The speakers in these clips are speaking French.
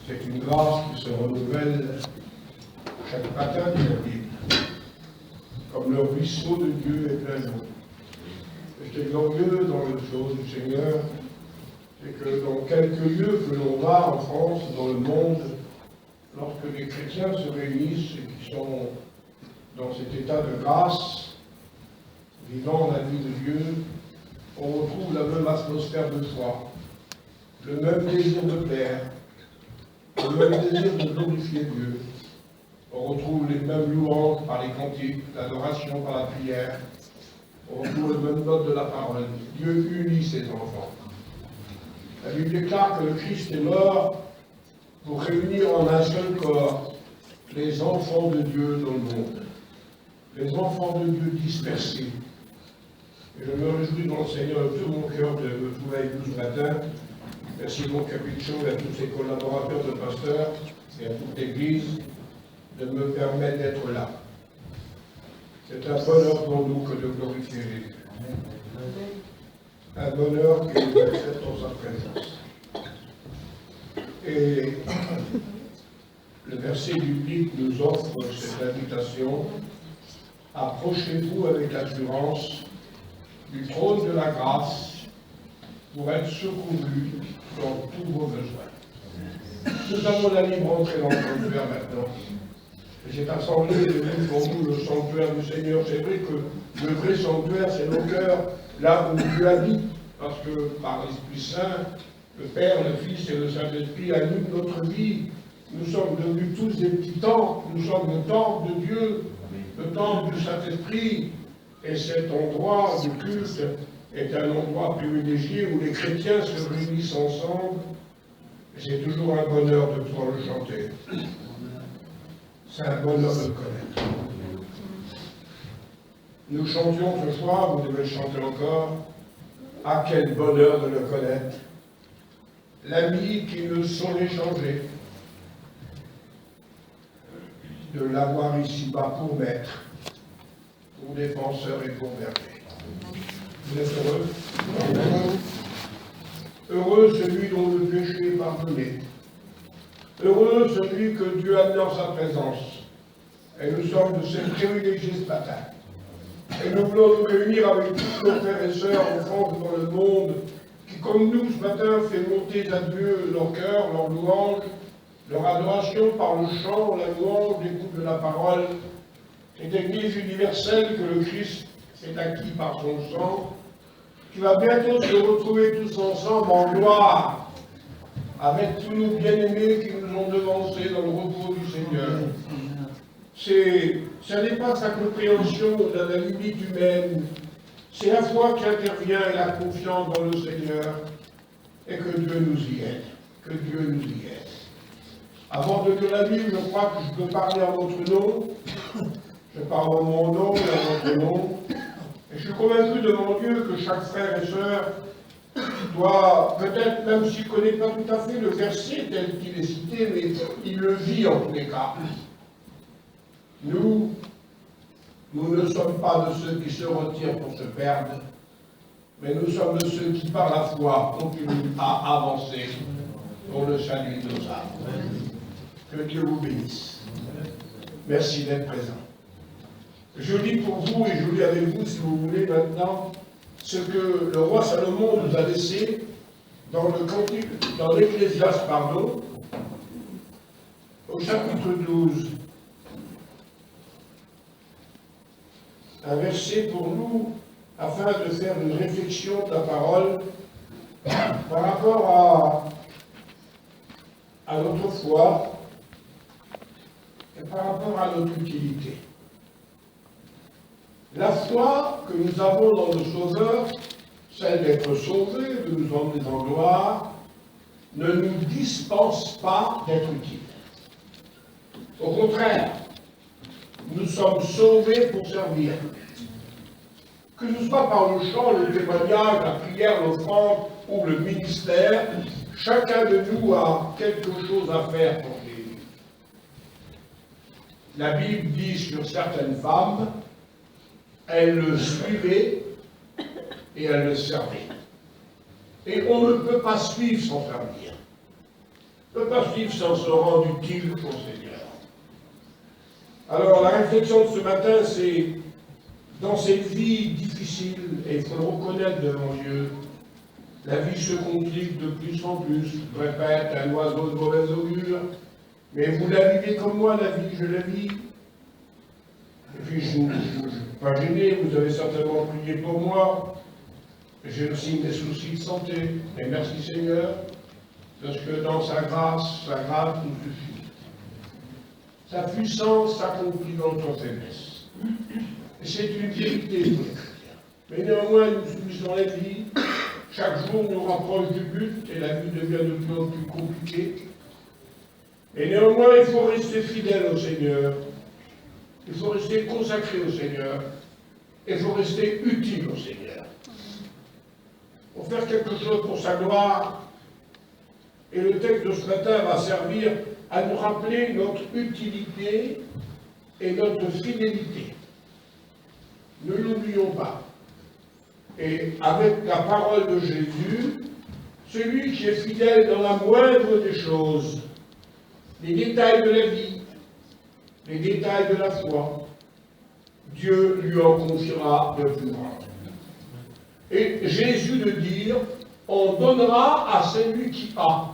C'est une grâce qui se renouvelle chaque matin de la Bible. Comme le ruisseau de Dieu est plein d'eau. Ce qui est glorieux dans le chose du Seigneur, c'est que dans quelques lieux que l'on va en France, dans le monde, lorsque les chrétiens se réunissent et qui sont dans cet état de grâce, vivant la vie de Dieu, on retrouve la même atmosphère de foi, le même désir de plaire, le même désir de glorifier Dieu. On retrouve les mêmes louanges par les cantiques, l'adoration par la prière. On retrouve le même mode de la parole. Dieu unit ses enfants. La Bible déclare que le Christ est mort pour réunir en un seul corps les enfants de Dieu dans le monde. Les enfants de Dieu dispersés. Et je me réjouis dans le Seigneur de tout mon cœur de me trouver avec vous ce matin. Merci mon capuchon et à tous ses collaborateurs de pasteur et à toute l'Église de me permettre d'être là. C'est un bonheur pour nous que de glorifier Jésus. Un bonheur qui nous accepte en sa présence. Et le verset biblique nous offre cette invitation. Approchez-vous avec assurance du trône de la grâce pour être secouru dans tous vos besoins. Nous avons la libre entrée dans le sanctuaire maintenant. Et cette assemblée est devenue pour nous le sanctuaire du Seigneur. C'est vrai que le vrai sanctuaire, c'est nos cœurs, là où Dieu habite, parce que par l'Esprit Saint, le Père, le Fils et le Saint-Esprit animent notre vie. Nous sommes devenus tous des petits temples, nous sommes le temple de Dieu, le temple du Saint-Esprit. Et cet endroit du culte est un endroit privilégié où les chrétiens se réunissent ensemble. C'est toujours un bonheur de pouvoir le chanter. C'est un bonheur de le connaître. Nous chantions ce soir, vous devez le chanter encore. Ah, quel bonheur de le connaître. L'ami qui ne saurait changer. De l'avoir ici-bas pour maître, pour défenseur et pour berger. Vous êtes heureux? Heureux celui dont le péché est pardonné. Heureux celui que Dieu a mis en sa présence. Et nous sommes de ces privilégiés ce matin. Et nous voulons nous réunir avec tous nos frères et sœurs en France et dans le monde, qui comme nous ce matin fait monter à Dieu leur cœur, leur louange, leur adoration par le chant, la louange, l'écoute de la parole. Cette Église universelle que le Christ s'est acquis par son sang, qui va bientôt se retrouver tous ensemble en gloire, avec tous nos bien-aimés qui nous ont devancés dans le repos du Seigneur. Ça n'est pas sa compréhension de la limite humaine, c'est la foi qui intervient et la confiance dans le Seigneur, et que Dieu nous y aide, que Dieu nous y aide. Avant de lire la Bible, je crois que je peux parler en votre nom, je parle en mon nom et en votre nom, et je suis convaincu devant Dieu que chaque frère et sœur doit, peut-être même s'il ne connaît pas tout à fait le verset tel qu'il est cité, mais il le vit en tous les cas. Nous ne sommes pas de ceux qui se retirent pour se perdre, mais nous sommes de ceux qui, par la foi, continuent à avancer pour le salut de nos âmes. Que Dieu vous bénisse. Merci d'être présent. Je lis pour vous et je lis avec vous, si vous voulez, maintenant, ce que le roi Salomon nous a laissé dans l'Ecclésiaste, au chapitre 12. Un verset pour nous, afin de faire une réflexion de la parole par rapport à notre foi et par rapport à notre utilité. La foi que nous avons dans le Sauveur, celle d'être sauvés, de nous emmener en gloire, ne nous dispense pas d'être utiles. Au contraire, nous sommes sauvés pour servir. Que ce soit par le chant, le témoignage, la prière, l'offrande ou le ministère, chacun de nous a quelque chose à faire pour Jésus. La Bible dit sur certaines femmes, elles le suivaient et elles le servaient. Et on ne peut pas suivre sans servir. ne peut pas vivre sans se rendre utile au Seigneur. Alors la réflexion de ce matin, c'est dans cette vie difficile, et il faut le reconnaître devant Dieu, la vie se complique de plus en plus. Je répète, un oiseau de mauvaise augure, mais vous la vivez comme moi, la vie, je la vis. Et puis je ne suis pas gêné, vous avez certainement prié pour moi. J'ai aussi mes soucis de santé, et merci Seigneur, parce que dans sa grâce nous suffit. Sa puissance s'accomplit dans notre faiblesse. Et c'est une vérité pour les chrétiens. Mais néanmoins, nous sommes dans la vie, chaque jour nous rapproche du but, et la vie devient de plus en plus compliquée. Et néanmoins, il faut rester fidèle au Seigneur, il faut rester consacré au Seigneur, et il faut rester utile au Seigneur. Pour faire quelque chose pour sa gloire. Et le texte de ce matin va servir à nous rappeler notre utilité et notre fidélité. Ne l'oublions pas. Et avec la parole de Jésus, celui qui est fidèle dans la moindre des choses, les détails de la vie, les détails de la foi, Dieu lui en confiera de plus grands. Et Jésus de dire, on donnera à celui qui a,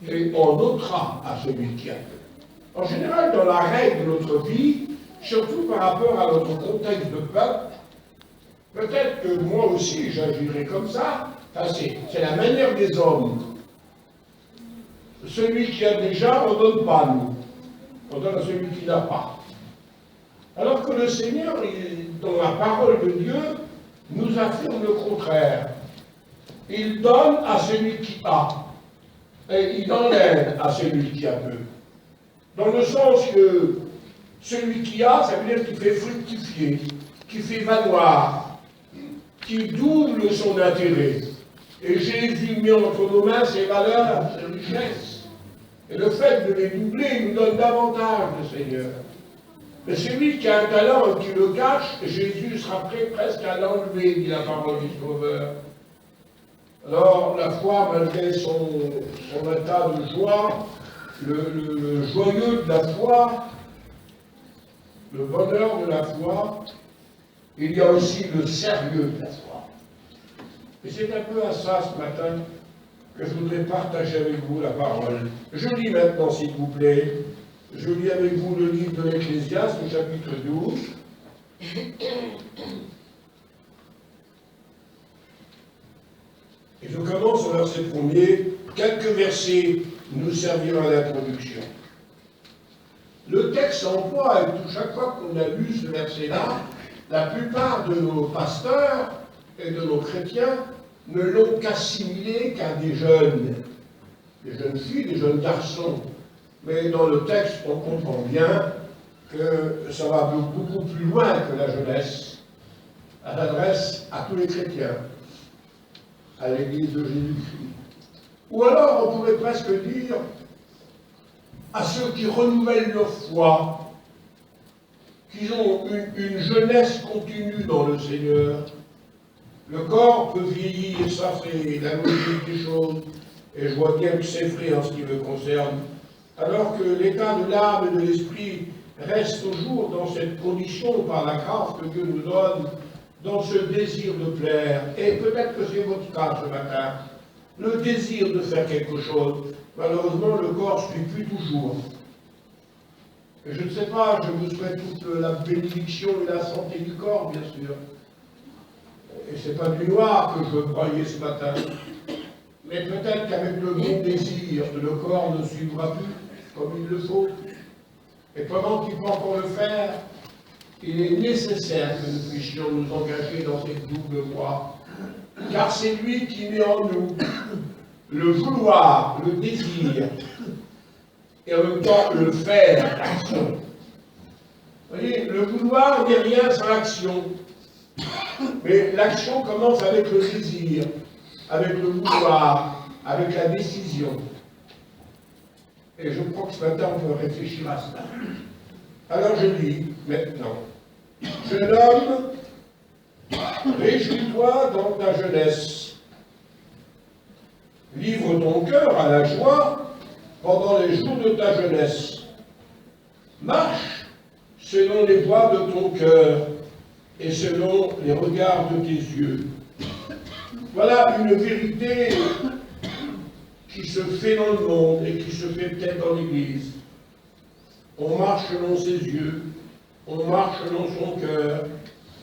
et on ôtera à celui qui a peu. En général, dans la règle de notre vie, surtout par rapport à notre contexte de peuple, peut-être que moi aussi j'agirai comme ça, c'est la manière des hommes. Celui qui a déjà, on ne donne pas, nous. On donne à celui qui n'a pas. Alors que le Seigneur, dans la parole de Dieu, nous affirme le contraire. Il donne à celui qui a, et il enlève à celui qui a peu. Dans le sens que celui qui a, ça veut dire qu'il fait fructifier, qui fait valoir, qui double son intérêt. Et Jésus met entre nos mains ses valeurs, ses richesses. Et le fait de les doubler, il nous donne davantage le Seigneur. Mais celui qui a un talent et qui le cache, Jésus sera prêt presque à l'enlever, dit la parole du Sauveur. Alors, la foi, malgré son état de joie, le joyeux de la foi, le bonheur de la foi, il y a aussi le sérieux de la foi. Et c'est un peu à ça, ce matin, que je voudrais partager avec vous la parole. Je lis maintenant, s'il vous plaît. Je lis avec vous le livre de l'Ecclésiaste, au chapitre 12. Et je commence au verset 1er. Quelques versets nous serviront d'introduction. Le texte emploie, et chaque fois qu'on a lu ce verset-là, la plupart de nos pasteurs et de nos chrétiens ne l'ont qu'assimilé qu'à des jeunes filles, des jeunes garçons. Mais dans le texte, on comprend bien que ça va beaucoup plus loin que la jeunesse. Elle s'adresse à tous les chrétiens, à l'Église de Jésus-Christ. Ou alors, on pourrait presque dire à ceux qui renouvellent leur foi, qui ont une jeunesse continue dans le Seigneur. Le corps peut vieillir, ça c'est la logique des choses, et je vois bien que c'est vrai en ce qui me concerne. Alors que l'état de l'âme et de l'esprit reste toujours dans cette condition par la grâce que Dieu nous donne, dans ce désir de plaire. Et peut-être que c'est votre cas ce matin, le désir de faire quelque chose. Malheureusement, le corps ne suit plus toujours. Et je ne sais pas, je vous souhaite toute la bénédiction et la santé du corps, bien sûr. Et ce n'est pas du noir que je veux broyer ce matin. Mais peut-être qu'avec le bon désir, le corps ne suivra plus comme il le faut. Et pendant qu'il peut encore le faire, il est nécessaire que nous puissions nous engager dans cette double voie. Car c'est lui qui met en nous le vouloir, le désir, et en même temps le faire, l'action. Vous voyez, le vouloir n'est rien sans l'action. Mais l'action commence avec le désir, avec le vouloir, avec la décision. Et je crois que ce matin, on peut réfléchir à cela. Alors je dis maintenant, jeune homme, réjouis-toi dans ta jeunesse. Livre ton cœur à la joie pendant les jours de ta jeunesse. Marche selon les voies de ton cœur et selon les regards de tes yeux. Voilà une vérité qui se fait dans le monde et qui se fait peut-être dans l'Église. On marche selon ses yeux, on marche selon son cœur,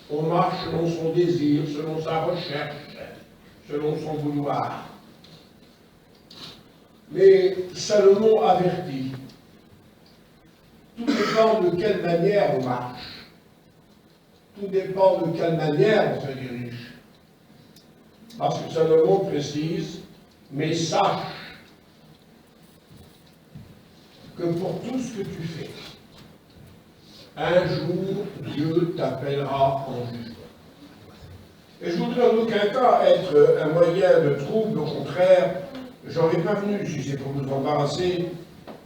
on marche selon son désir, selon sa recherche, selon son vouloir. Mais Salomon avertit. Tout dépend de quelle manière on marche. Tout dépend de quelle manière on se dirige. Parce que Salomon précise, mais sache que pour tout ce que tu fais, un jour, Dieu t'appellera en jugement. Et je voudrais en aucun cas être un moyen de trouble, au contraire, j'aurais pas venu si c'est pour vous embarrasser,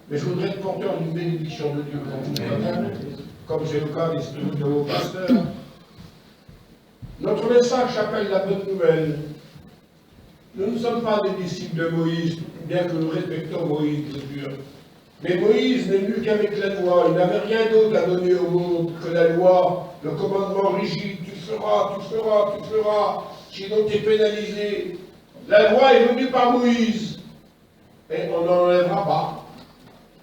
mais je voudrais être porteur d'une bénédiction de Dieu pour vous ce matin, comme c'est le cas de vos pasteurs. Notre message s'appelle la bonne nouvelle. Nous ne sommes pas des disciples de Moïse, bien que nous respectons Moïse, c'est sûr. Mais Moïse n'est venu qu'avec la loi. Il n'avait rien d'autre à donner au monde que la loi, le commandement rigide. Tu feras, tu feras, tu feras, sinon tu es pénalisé. La loi est venue par Moïse. Et on n'en enlèvera pas.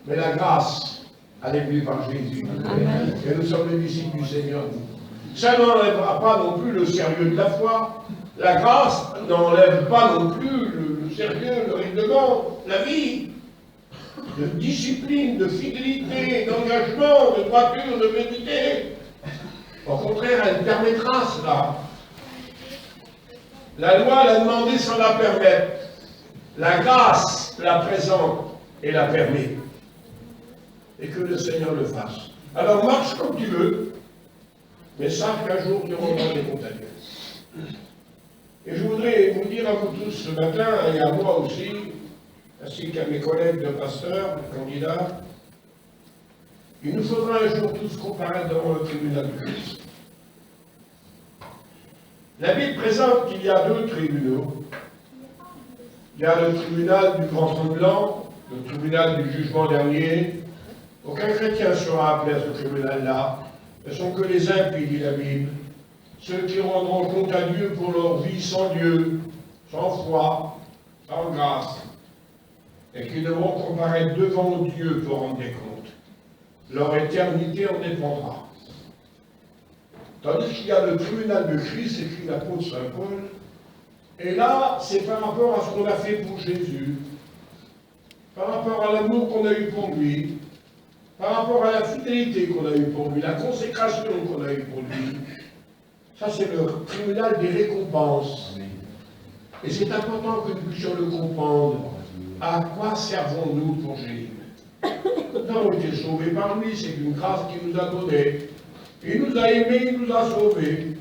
Mais la grâce, elle est venue par Jésus. Amen. Et nous sommes les disciples du Seigneur. Ça n'enlèvera pas non plus le sérieux de la foi. La grâce n'enlève pas non plus le sérieux, le règlement, la vie, de discipline, de fidélité, d'engagement, de droiture, de vérité. Au contraire, elle permettra cela. La loi l'a demandé sans la permettre. La grâce la présente et la permet. Et que le Seigneur le fasse. Alors marche comme tu veux, mais sache qu'un jour tu rendras des comptes à Dieu. Et je voudrais vous dire à vous tous ce matin, et à moi aussi, ainsi qu'à mes collègues de pasteurs, de candidats, il nous faudra un jour tous comparaître devant le tribunal de Christ. La Bible présente qu'il y a deux tribunaux. Il y a le tribunal du grand trône blanc, le tribunal du jugement dernier. Aucun chrétien sera appelé à ce tribunal-là. Ce ne sont que les impies, dit la Bible. Ceux qui rendront compte à Dieu pour leur vie sans Dieu, sans foi, sans grâce, et qui devront comparaître devant Dieu pour rendre des comptes. Leur éternité en dépendra. Tandis qu'il y a le tribunal de Christ, écrit l'apôtre Saint Paul, et là, c'est par rapport à ce qu'on a fait pour Jésus, par rapport à l'amour qu'on a eu pour lui, par rapport à la fidélité qu'on a eue pour lui, la consécration qu'on a eue pour lui. Ça, c'est le tribunal des récompenses. Et c'est important que nous puissions le comprendre. À quoi servons-nous pour Jésus? Nous avons été sauvés par lui, c'est une grâce qu'il nous a donnée. Il nous a aimés, il nous a sauvés.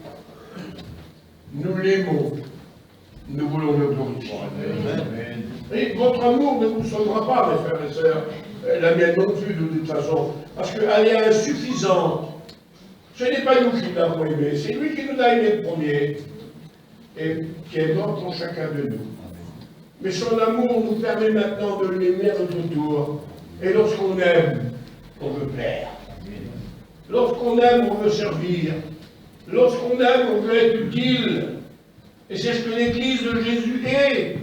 Nous l'aimons. Nous voulons le glorifier. Et votre amour ne vous sauvera pas, mes frères et sœurs. La mienne non plus, de toute façon. Parce qu'elle est insuffisante. Ce n'est pas nous qui l'avons aimé, c'est lui qui nous a aimé le premier. Et qui est mort pour chacun de nous. Mais son amour nous permet maintenant de l'aimer à notre tour. Et lorsqu'on aime, on veut plaire. Lorsqu'on aime, on veut servir. Lorsqu'on aime, on veut être utile. Et c'est ce que l'Église de Jésus est.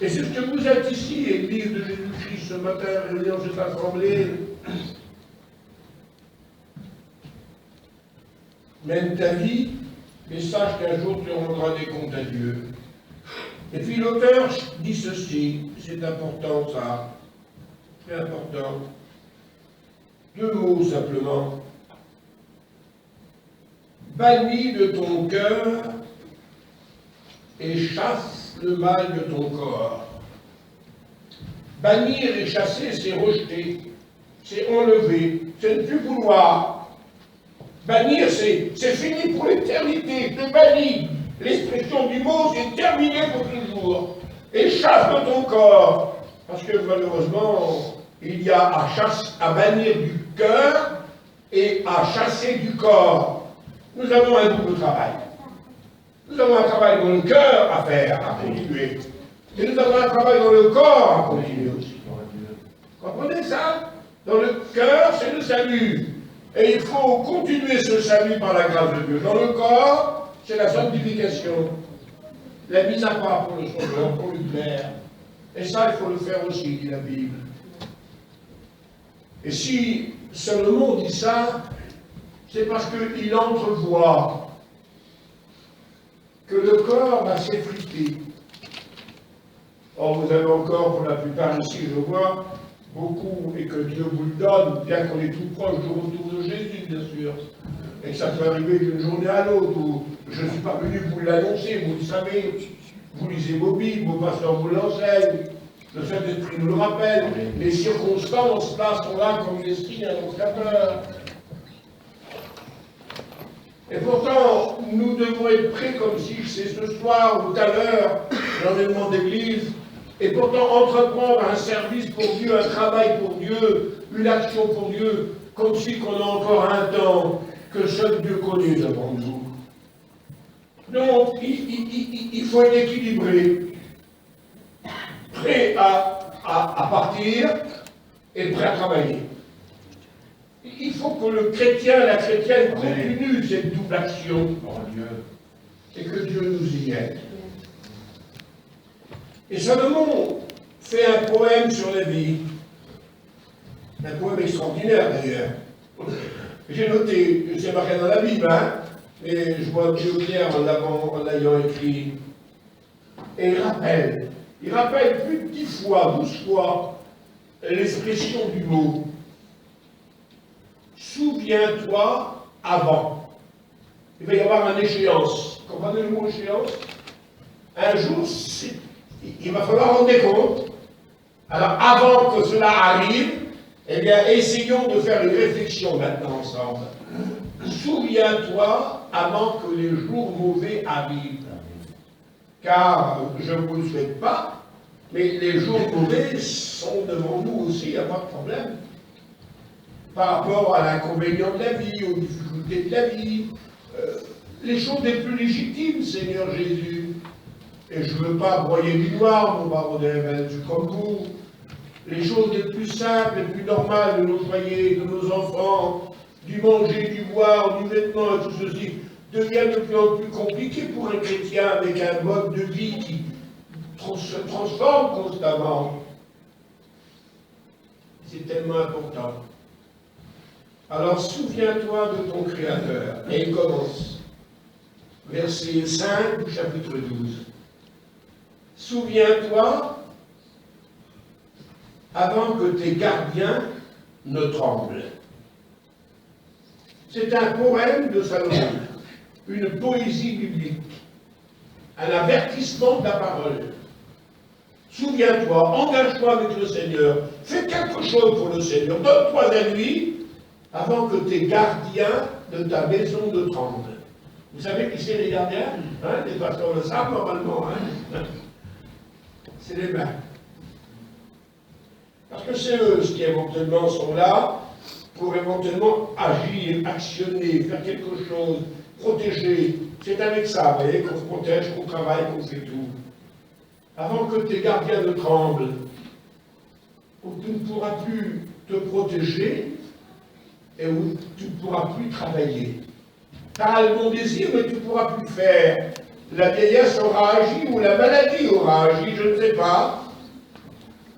Et c'est ce que vous êtes ici, Église de Jésus-Christ, ce matin, réunis dans cette assemblée. Mène ta vie, mais sache qu'un jour tu rendras des comptes à Dieu. Et puis l'auteur dit ceci, c'est important ça, très important. Deux mots simplement. Bannis de ton cœur et chasse le mal de ton corps. Bannir et chasser, c'est rejeter, c'est enlever, c'est ne plus vouloir. Bannir, c'est fini pour l'éternité, c'est banni. L'expression du mot, c'est terminé pour toujours. Et chasse de ton corps. Parce que malheureusement, il y a à bannir du cœur et à chasser du corps. Nous avons un double travail. Nous avons un travail dans le cœur à faire, à continuer. Et nous avons un travail dans le corps à continuer aussi. Comprenez ça? Dans le cœur, c'est le salut. Et il faut continuer ce salut par la grâce de Dieu. Dans le corps, c'est la sanctification. La mise à part pour le Sauveur, pour lui plaire. Et ça, il faut le faire aussi, dit la Bible. Et si seulement on dit ça, c'est parce qu'il entrevoit que le corps va s'effriter. Or, vous avez encore, pour la plupart ici, je vois, beaucoup, et que Dieu vous le donne, bien qu'on est tout proche du retour de Jésus, bien sûr, et que ça peut arriver d'une journée à l'autre, où je ne suis pas venu vous l'annoncer, vous le savez, vous lisez vos Bibles, vos pasteurs vous l'enseignent, le Saint-Esprit nous le rappelle, les circonstances là sont là comme des signes annonciateurs. Et pourtant, nous devons être prêts comme si c'est ce soir ou tout à l'heure, l'enlèvement d'église, et pourtant entreprendre un service pour Dieu, un travail pour Dieu, une action pour Dieu, comme si qu'on a encore un temps que seul Dieu connaît devant nous. Donc, il faut être équilibré, prêt à partir et prêt à travailler. Il faut que le chrétien, la chrétienne continue cette double action et que Dieu nous y aide. Et Salomon fait un poème sur la vie, un poème extraordinaire d'ailleurs. J'ai noté, c'est marqué dans la Bible, hein, et je vois Dieu clair en l'ayant écrit. Et il rappelle plus de 10 fois, 12 fois, l'expression du mot. Souviens-toi avant. Il va y avoir une échéance. Comprenez le mot échéance? Un jour, il va falloir rendre compte. Alors, avant que cela arrive, eh bien, essayons de faire une réflexion maintenant ensemble. Souviens-toi avant que les jours mauvais arrivent. Car, je ne vous le souhaite pas, mais les jours mauvais sont devant nous aussi, il n'y a pas de problème. Par rapport à l'inconvénient de la vie, aux difficultés de la vie, les choses les plus légitimes, Seigneur Jésus. Et je ne veux pas broyer du noir, mon baron de je suis comme vous. Les choses les plus simples, les plus normales de nos foyers, de nos enfants, du manger, du boire, du vêtement et tout ceci, deviennent de plus en plus compliqués pour un chrétien avec un mode de vie qui se transforme constamment. C'est tellement important. Alors souviens-toi de ton Créateur. Et il commence. Verset 5 du chapitre 12. Souviens-toi avant que tes gardiens ne tremblent. C'est un poème de Salomon, une poésie biblique, un avertissement de la parole. Souviens-toi, engage-toi avec le Seigneur, fais quelque chose pour le Seigneur, donne-toi à lui avant que tes gardiens de ta maison ne tremblent. Vous savez qui c'est les gardiens? Les pasteurs le savent normalement. C'est les mains. Parce que c'est eux qui éventuellement sont là pour éventuellement agir, actionner, faire quelque chose, protéger. C'est avec ça, vous voyez, qu'on se protège, qu'on travaille, qu'on fait tout. Avant que tes gardiens ne tremblent, où tu ne pourras plus te protéger et où tu ne pourras plus travailler. Tu as le bon désir, mais tu ne pourras plus faire. La vieillesse aura agi ou la maladie aura agi, je ne sais pas.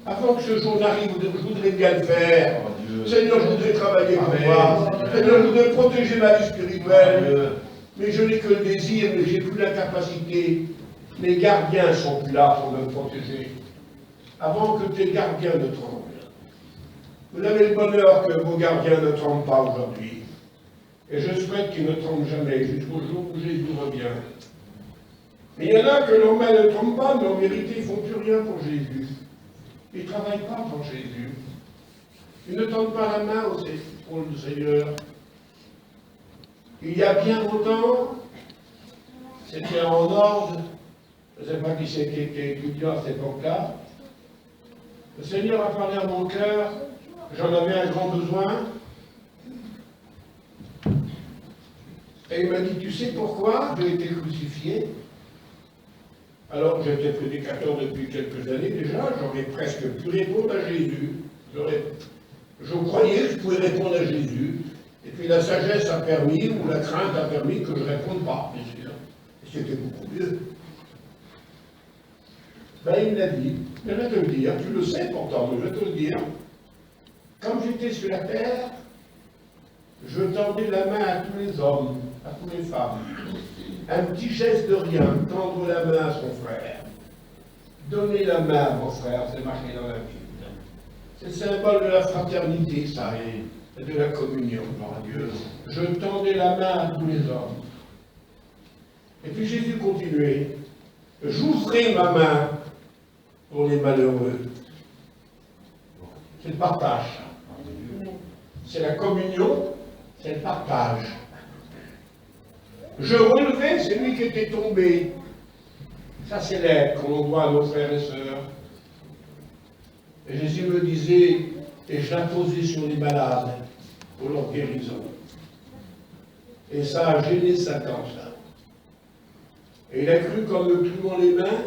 Avant que ce jour n'arrive, je voudrais bien le faire. Seigneur, je voudrais travailler pour moi. Seigneur, je voudrais protéger ma vie spirituelle. Mais je n'ai que le désir, mais je n'ai plus la capacité. Mes gardiens ne sont plus là pour me protéger. Avant que tes gardiens ne tremblent. Vous avez le bonheur que vos gardiens ne tremblent pas aujourd'hui. Et je souhaite qu'ils ne tremblent jamais jusqu'au jour où Jésus revient. Mais il y en a que l'on met ne tremblent pas, mais en vérité, ils ne font plus rien pour Jésus. Ils ne travaillent pas pour Jésus. Ils ne tendent pas la main pour le Seigneur. Il y a bien longtemps, c'était en ordre, je ne sais pas qui c'était qui était étudiant à cette époque-là, le Seigneur a parlé à mon cœur, j'en avais un grand besoin, et il m'a dit, tu sais pourquoi j'ai été crucifié? Alors que j'étais prédicateur depuis quelques années déjà, j'aurais presque pu répondre à Jésus. Je croyais que je pouvais répondre à Jésus. Et puis la sagesse a permis, ou la crainte a permis que je ne réponde pas, bien sûr. Et c'était beaucoup mieux. Ben, il m'a dit, je vais te le dire, tu le sais pourtant, mais je vais te le dire. Quand j'étais sur la terre, je tendais la main à tous les hommes, à toutes les femmes. Un petit geste de rien, tendre la main à son frère. Donner la main à vos frères, c'est marqué dans la Bible. C'est le symbole de la fraternité, ça, et de la communion, par Dieu. Je tendais la main à tous les hommes. Et puis Jésus continuait. J'ouvrais ma main pour les malheureux. C'est le partage. C'est la communion, c'est le partage. Je relevais celui qui était tombé. Ça, c'est l'aide qu'on envoie à nos frères et sœurs. Et Jésus me disait, et je la posais sur les malades pour leur guérison. Et ça a gêné Satan, ça. Et il a cru qu'en me clouant les mains,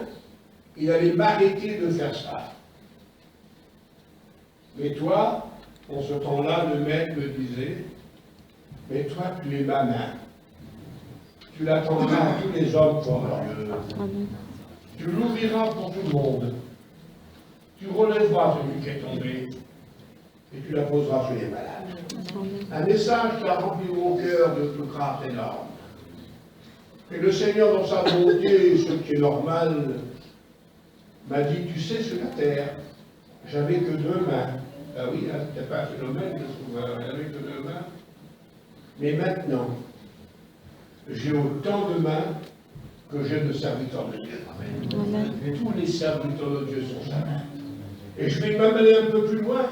il allait m'arrêter de faire ça. Mais toi, en ce temps-là, le maître me disait, mais toi, tu es ma main. Tu la tendras à tous les hommes pour Dieu. Tu l'ouvriras pour tout le monde. Tu relèveras celui qui est tombé et tu la poseras sur les malades. Un message qui a rempli mon cœur de grâce énorme. Et le Seigneur, dans sa bonté, ce qui est normal, m'a dit, tu sais, sur la terre, j'avais que 2 mains. Ah oui, c'était pas un phénomène, j'avais que 2 mains. Mais maintenant, j'ai autant de mains que j'ai de serviteurs de Dieu. Amen. Et tous les serviteurs de Dieu sont sa main. Et je vais m'amener un peu plus loin.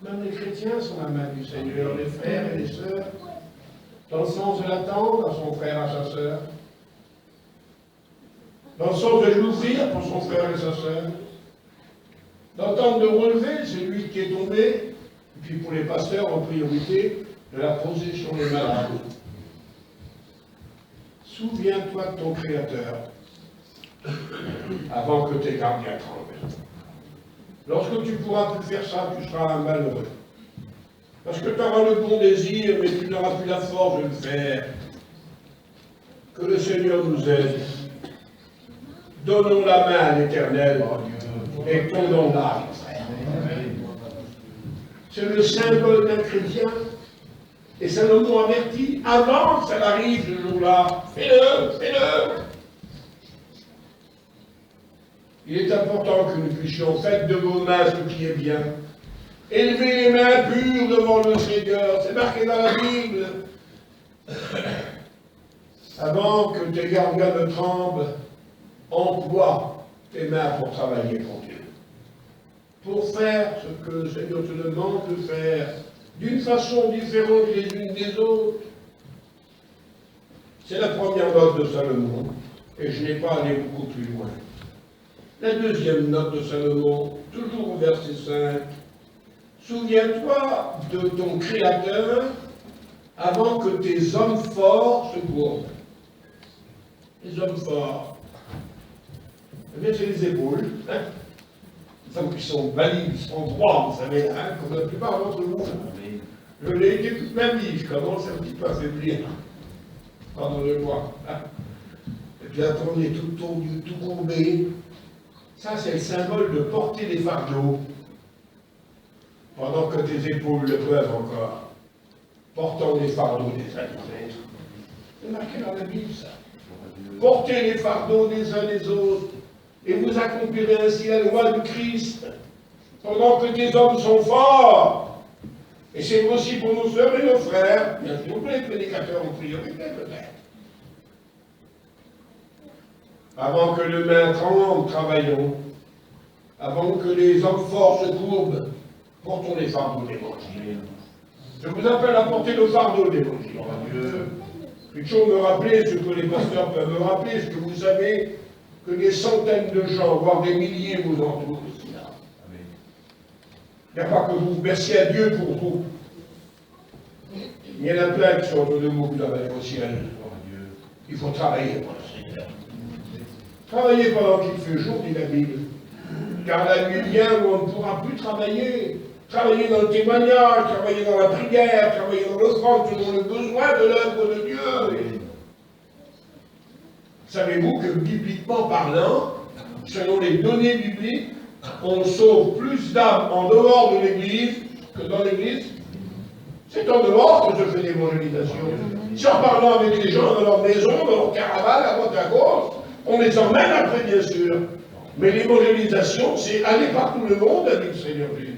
Même les chrétiens sont la main du Seigneur, les frères et les sœurs. Dans le sens de l'attendre à son frère, à sa sœur. Dans le sens de l'ouvrir pour son frère et sa sœur. D'entendre de relever celui qui est tombé. Et puis pour les pasteurs, en priorité, de la poser sur les malades. Souviens-toi de ton Créateur avant que tes gardiens tremblent. Lorsque tu pourras plus faire ça, tu seras un malheureux. Parce que tu auras le bon désir, mais tu n'auras plus la force de le faire. Que le Seigneur nous aide. Donnons la main à l'Éternel et tendons-la. C'est le symbole d'un chrétien. Et Salomon avertit, avant que ça arrive ce jour-là, fais-le, fais-le. Il est important que nous puissions faire de vos mains ce qui est bien. Élevez les mains pures devant le Seigneur, c'est marqué dans la Bible. Avant que tes gardiens ne tremblent, emploie tes mains pour travailler pour Dieu. Pour faire ce que le Seigneur te demande de faire, d'une façon différente les unes des autres. C'est la première note de Salomon, et je n'ai pas allé beaucoup plus loin. La deuxième note de Salomon, toujours au verset 5. Souviens-toi de ton Créateur avant que tes hommes forts se courbent. Les hommes forts. Eh bien, c'est les épaules. Hein? Les hommes qui sont valides, qui sont droits, vous savez, hein, comme la plupart d'entre vous. Je l'ai été toute ma vie, je commence un petit peu à faiblir. Pardonnez-moi. Hein? Et puis après, on est tout tordu, tout courbé. Ça, c'est le symbole de porter les fardeaux. Pendant que tes épaules le peuvent encore. Portons les fardeaux des uns des autres. C'est marqué dans la Bible, ça. Portez les fardeaux des uns des autres, et vous accomplirez ainsi la loi du Christ. Pendant que tes hommes sont forts. Et c'est aussi pour nos sœurs et nos frères, bien sûr, pour les prédicateurs en priorité peut-être. Avant que le main tremble, travaillons. Avant que les hommes forts se courbent, portons les fardeaux d'évangile. Je vous appelle à porter le fardeau d'évangile. Dieu. Plutôt me rappeler ce que les pasteurs peuvent me rappeler, ce que vous savez que des centaines de gens, voire des milliers vous entourent ici là. Il n'y a pas que vous remerciez à Dieu pour tout. Il y en a plein qui sont autour de vous qui doivent aller au ciel. Il faut travailler pour le Seigneur. Travaillez pendant qu'il fait jour, dit la Bible. Car la nuit vient où on ne pourra plus travailler. Travailler dans le témoignage, travailler dans la prière, travailler dans l'offrande, selon le besoin de l'œuvre de Dieu. Savez-vous que bibliquement parlant, selon les données bibliques, on sauve plus d'âmes en dehors de l'Église que dans l'Église? C'est en dehors que je fais l'évangélisation. C'est en parlant avec les gens dans leur maison, dans leur caravane, à droite à gauche. On les emmène après, bien sûr. Mais l'évangélisation, c'est aller par tout le monde avec le Seigneur Jésus.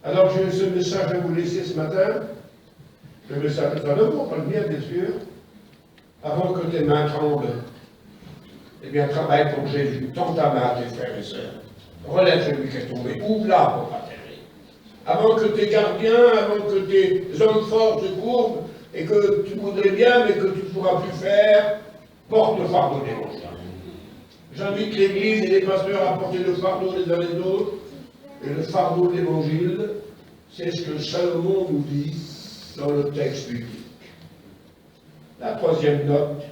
Alors j'ai ce message à vous laisser ce matin. Le message de l'amour, pas le mien, bien sûr. Avant que tes mains tremblent, eh bien, travaille pour Jésus. Tends ta main à tes frères et sœurs. Relève celui qui est tombé. Ouvre-la pour atterrir. Avant que tes gardiens, avant que tes hommes forts se courbent, et que tu voudrais bien, mais que tu ne pourras plus faire, porte le fardeau des l'évangile. J'invite l'Église et les pasteurs à porter le fardeau les uns les autres. Et le fardeau de l'Évangile, c'est ce que Salomon nous dit dans le texte biblique. La troisième note,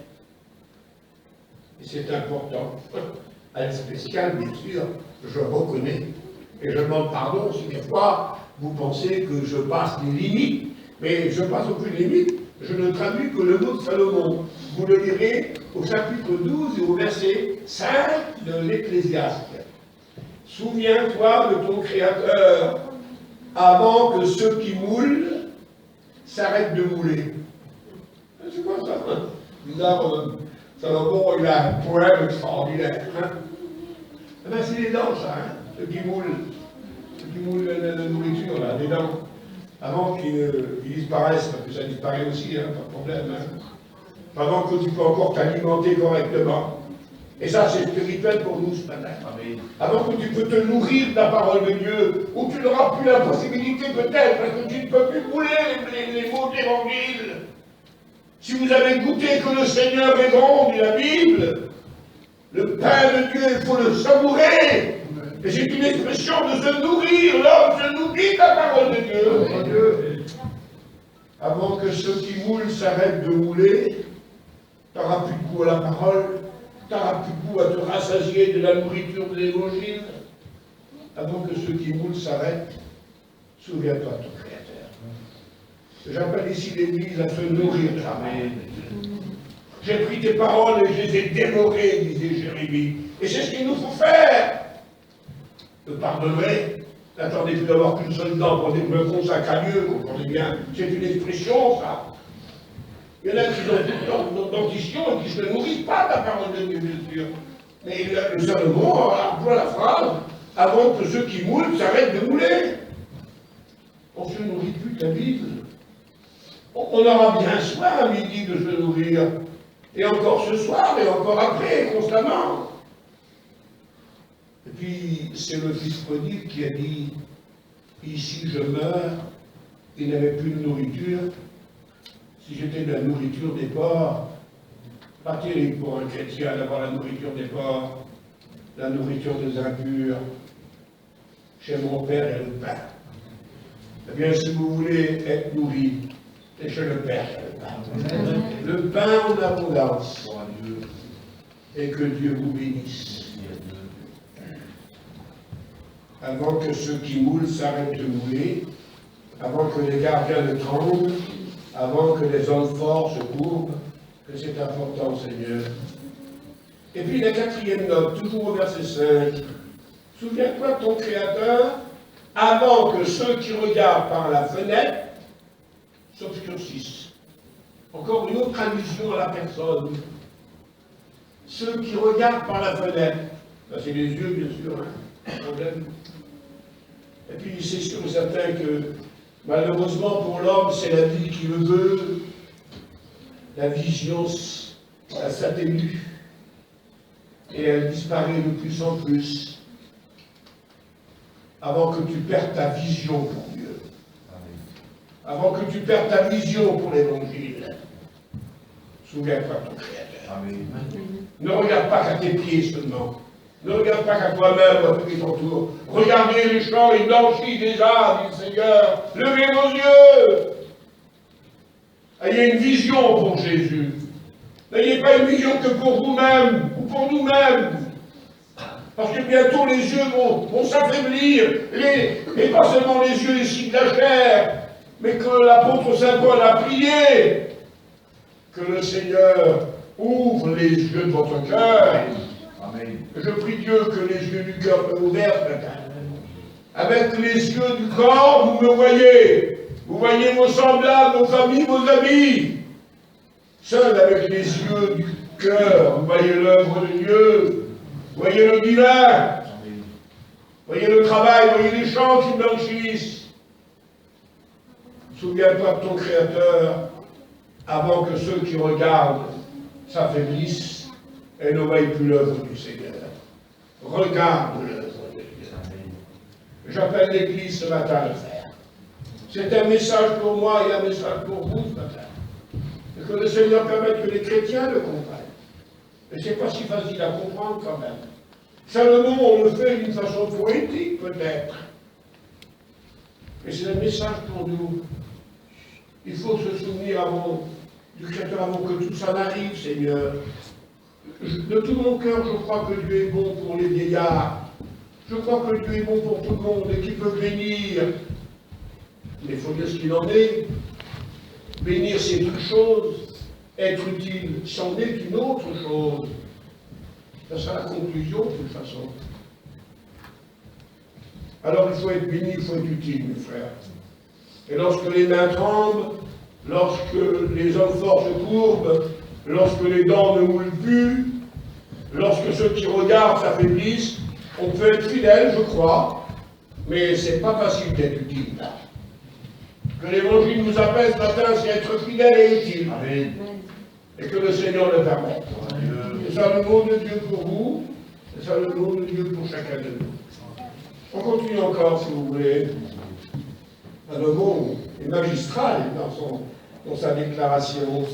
et c'est important, elle est spéciale, bien sûr, je reconnais, et je demande pardon si des fois vous pensez que je passe des limites, mais je ne passe aucune limite, je ne traduis que le mot de Salomon. Vous le lirez au chapitre 12 et au verset 5 de l'Ecclésiaste. Souviens-toi de ton Créateur avant que ceux qui moulent s'arrêtent de mouler. C'est quoi ça? Bizarre, Salomon, il a un poème extraordinaire. Hein? Eh bien, c'est les dents, ça, hein? Ceux qui moulent la nourriture, là, les dents. Avant qu'ils disparaissent, parce que ça disparaît aussi, hein, pas de problème. Hein? Avant que tu peux encore t'alimenter correctement. Et ça, c'est spirituel pour nous ce matin. Avant que tu peux te nourrir de la parole de Dieu, où tu n'auras plus la possibilité peut-être, parce que tu ne peux plus mouler les mots de l'Évangile. Si vous avez goûté que le Seigneur est bon, dit la Bible, le pain de Dieu, il faut le savourer. Et c'est une expression de se nourrir. L'homme se nourrit de la parole de Dieu. Avant que ceux qui moulent s'arrêtent de mouler, tu n'auras plus de goût à la parole, tu n'auras plus de goût à te rassasier de la nourriture de l'Évangile. Avant que ceux qui moulent s'arrêtent, souviens-toi de ton Créateur. J'appelle ici l'Église à se nourrir de la parole. J'ai pris tes paroles et je les ai dévorées, disait Jérémie. Et c'est ce qu'il nous faut faire. Me pardonner. N'attendez plus d'avoir qu'une seule dent pour me consacrer à Dieu, vous comprenez bien. C'est une expression, ça. Il y en a qui ont une dentition et qui ne se nourrissent pas de la parole de Dieu, bien sûr. Mais le Salomon emploie la phrase avant que ceux qui moulent s'arrêtent de mouler. On ne se nourrit plus de la Bible. On aura bien soin à midi de se nourrir. Et encore ce soir, et encore après, constamment. Et puis, c'est le fils prodigue qui a dit, ici je meurs, il n'avait plus de nourriture. Si j'étais de la nourriture des porcs, pas terrible pour un chrétien d'avoir la nourriture des porcs, la nourriture des impurs. Chez mon père, il y a le pain. Eh bien, si vous voulez être nourri, c'est chez le Père qu'il y a le pain. Le pain en abondance. Et que Dieu vous bénisse. Avant que ceux qui moulent s'arrêtent de mouler, avant que les gardiens ne tremblent, avant que les hommes forts se courbent, que c'est important, Seigneur. Et puis la quatrième note, toujours au verset 5. Souviens-toi de ton Créateur, avant que ceux qui regardent par la fenêtre s'obscurcissent. Encore une autre allusion à la personne. Ceux qui regardent par la fenêtre, ça c'est les yeux, bien sûr, hein, problème. Et puis c'est sûr et certain que, malheureusement pour l'homme, c'est la vie qui le veut. La vision, ça s'atténue. Et elle disparaît de plus en plus. Avant que tu perdes ta vision pour Dieu. Avant que tu perdes ta vision pour l'Évangile. Souviens-toi de ton Créateur. Amen. Ne regarde pas qu'à tes pieds seulement. Ne regarde pas qu'à toi-même ou à tout qui t'entoure. Regardez les champs, ils blanchissent déjà, dit le Seigneur. Levez vos yeux. Ayez une vision pour Jésus. N'ayez pas une vision que pour vous-même ou pour nous-mêmes. Parce que bientôt les yeux vont s'affaiblir, et pas seulement les yeux ici de la chair, mais que l'apôtre Saint Paul a prié, que le Seigneur ouvre les yeux de votre cœur. Amen. Je prie Dieu que les yeux du cœur soient ouverts ce matin. Avec les yeux du corps, vous me voyez. Vous voyez vos semblables, vos familles, vos amis. Seul avec les yeux du cœur, vous voyez l'œuvre de Dieu. Voyez le divin, voyez le travail, voyez les champs qui blanchissent. Souviens-toi de ton Créateur avant que ceux qui regardent s'affaiblissent et ne voient plus l'œuvre du Seigneur. Regarde l'œuvre de Dieu. J'appelle l'Église ce matin à le faire. C'est un message pour moi et un message pour vous ce matin. Et que le Seigneur permette que les chrétiens le comprennent. Et ce n'est pas si facile à comprendre quand même. Salomon, on le fait d'une façon poétique peut-être. Mais c'est un message pour nous. Il faut se souvenir du Créateur avant que tout ça n'arrive, Seigneur. De tout mon cœur, je crois que Dieu est bon pour les vieillards. Je crois que Dieu est bon pour tout le monde et qu'il peut bénir. Mais il faut dire ce qu'il en est. Bénir, c'est une chose. Être utile, c'en est une autre chose. Ça sera la conclusion, de toute façon. Alors il faut être béni, il faut être utile, mes frères. Et lorsque les mains tremblent, lorsque les hommes forts se courbent, lorsque les dents ne moulent plus, lorsque ceux qui regardent s'affaiblissent, on peut être fidèle, je crois, mais c'est pas facile d'être utile. Que l'Évangile nous appelle ce matin, c'est être fidèle et utile. Amen. Et que le Seigneur le permette. C'est ça le mot de Dieu pour vous, c'est ça le mot de Dieu pour chacun de nous. On continue encore, si vous voulez. Le mot est magistral dans sa déclaration.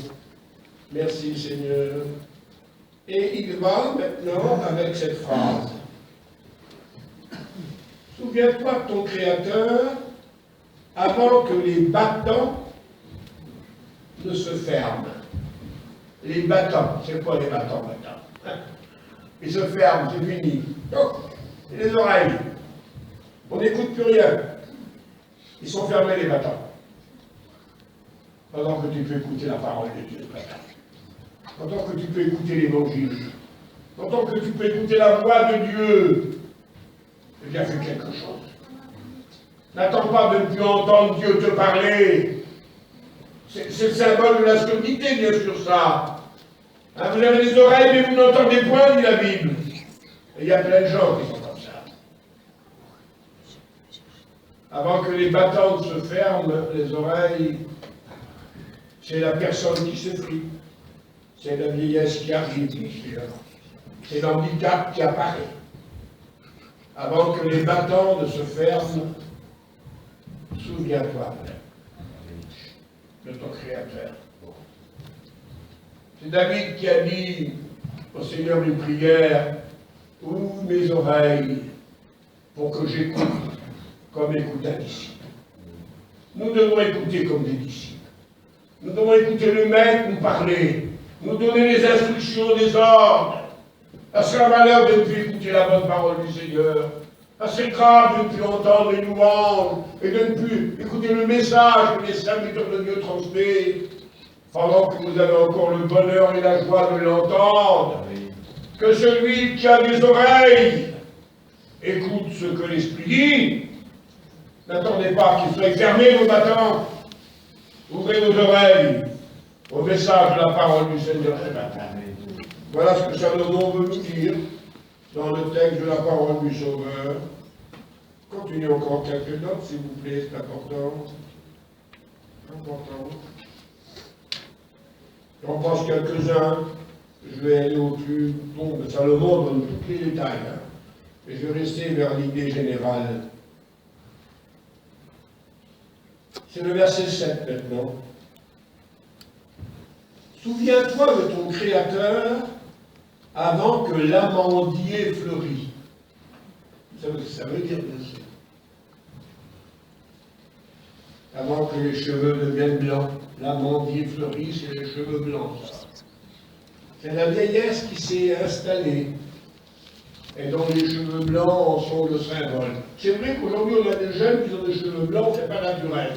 Merci Seigneur. Et il va maintenant avec cette phrase. Souviens-toi de ton Créateur avant que les battants ne se ferment. Les battants, c'est quoi les battants maintenant? Ils se ferment, c'est fini. Donc, les oreilles, on n'écoute plus rien. Ils sont fermés les battants. Pendant que tu peux écouter la parole de Dieu ce matin. Pendant que tu peux écouter l'Évangile. Pendant que tu peux écouter la voix de Dieu. Eh bien, fais quelque chose. N'attends pas de ne plus entendre Dieu te parler. C'est le symbole de la surdité, bien sûr, ça. Hein, vous avez des oreilles, mais vous n'entendez point, dit la Bible. Et il y a plein de gens qui sont comme ça. Avant que les battantes se ferment, les oreilles, c'est la personne qui s'effrite. C'est la vieillesse qui arrive, c'est l'handicap qui apparaît. Avant que les battants ne se ferment, souviens-toi de ton Créateur. C'est David qui a dit au Seigneur une prière, ouvre mes oreilles pour que j'écoute comme écoute un disciple. Nous devons écouter comme des disciples. Nous devons écouter le Maître nous parler, nous donner les instructions, des ordres. C'est un malheur de ne plus écouter la bonne parole du Seigneur. C'est grave de ne plus entendre les louanges et de ne plus écouter le message que les serviteurs de Dieu transmettent, pendant que vous avez encore le bonheur et la joie de l'entendre. Que celui qui a des oreilles écoute ce que l'Esprit dit. N'attendez pas qu'il soit fermé vos battants. Ouvrez vos oreilles au message de la parole du Seigneur ce matin. Voilà ce que Salomon veut nous dire dans le texte de la parole du Sauveur. Continuez encore quelques notes, s'il vous plaît, c'est important. Important. J'en pense quelques-uns. Je vais aller au plus long de Salomon dans tous les détails. Et je vais rester vers l'idée générale. C'est le verset 7 maintenant. Souviens-toi de ton Créateur avant que l'amandier fleurisse. Vous savez ce que ça veut dire, bien sûr. Avant que les cheveux deviennent blancs. L'amandier fleurisse et les cheveux blancs. C'est la vieillesse qui s'est installée et dont les cheveux blancs sont le symbole. C'est vrai qu'aujourd'hui, on a des jeunes qui ont des cheveux blancs, c'est pas naturel.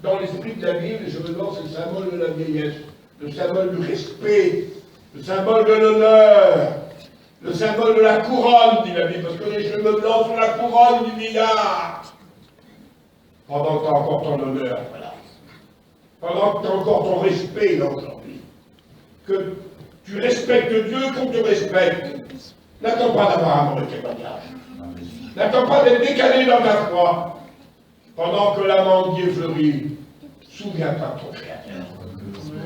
Dans l'esprit de la Bible, les cheveux blancs, c'est le symbole de la vieillesse, le symbole du respect, le symbole de l'honneur, le symbole de la couronne, dit la Bible, parce que les cheveux blancs sont la couronne du vieillard. Pendant que tu as encore ton honneur, voilà. Pendant que tu as encore ton respect, là, aujourd'hui. Que tu respectes Dieu qu'on te respecte. N'attends pas d'avoir un mauvais témoignage. N'attends pas d'être décalé dans ta foi. Pendant que l'amandier fleurit, souviens-toi de ton Créateur.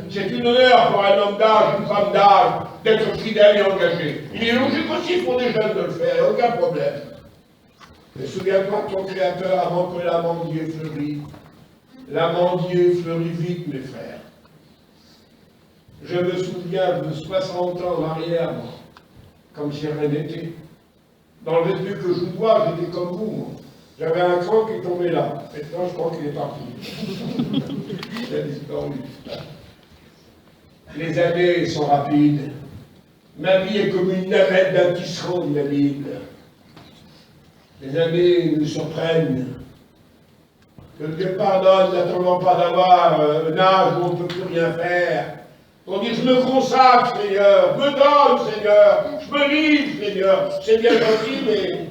C'est une honneur pour un homme d'âge, une femme d'âge, d'être fidèle et engagé. Il est logique aussi pour des jeunes de le faire, il n'y a aucun problème. Mais souviens-toi de ton Créateur avant que l'amandier fleurisse. L'amandier fleurit vite, mes frères. Je me souviens de 60 ans en arrière, moi, comme si rien n'était. Dans le vécu que je vois, j'étais comme vous, moi. J'avais un cran qui tombait là. Maintenant, je crois qu'il est parti. Il a disparu. Les années sont rapides. Ma vie est comme une navette d'un tisserand, dit la Bible. Les années nous surprennent. Que Dieu pardonne, n'attendant pas d'avoir un âge où on ne peut plus rien faire. On dit, je me consacre, Seigneur, me donne, Seigneur, je me livre, Seigneur. C'est bien gentil, mais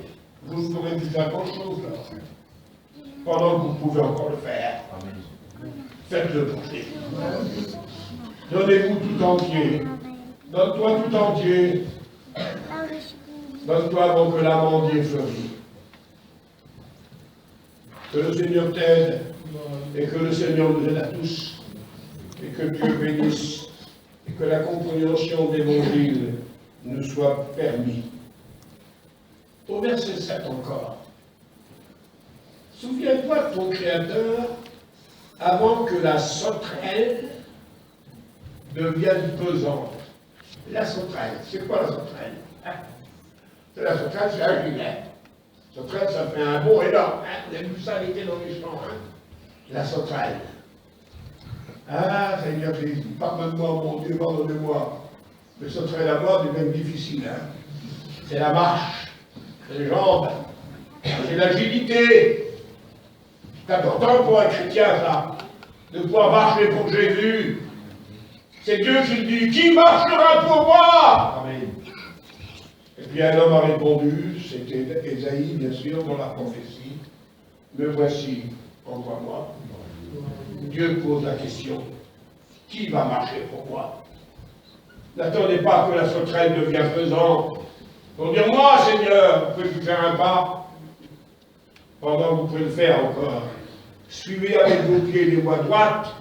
vous ne pourrez plus faire grand-chose, là. Pendant que vous pouvez encore le faire. Faites-le pour Jésus. Donnez-vous tout entier. Donne-toi tout entier. Donne-toi avant que l'amandier fleurisse. Que le Seigneur t'aide et que le Seigneur nous aide à tous. Et que Dieu bénisse et que la compréhension de l'Évangile nous soit permise. Au verset 7 encore. Souviens-toi de ton Créateur avant que la sauterelle devienne pesante. La sauterelle, c'est quoi la sauterelle? C'est la sauterelle, c'est un gilet. La sauterelle, ça fait un bond énorme. Vous avez vu ça l'été dans les champs, La sauterelle. Ah, Seigneur Jésus, pardonne-moi, mon Dieu, pardonnez-moi. Mais sauterelle à mort, c'est même difficile. C'est la marche, c'est les jambes, c'est l'agilité. C'est important pour un chrétien, ça, de pouvoir marcher pour Jésus. C'est Dieu qui le dit, qui marchera pour moi? Amen. Et puis un homme a répondu, c'était Ésaïe, bien sûr, dans la prophétie. Me voici, envoie-moi. Dieu pose la question, qui va marcher pour moi? N'attendez pas que la sauterelle devienne pesante. Pour dire, moi, Seigneur, vous pouvez faire un pas, pendant que vous pouvez le faire encore. Suivez avec vos pieds les voies droites.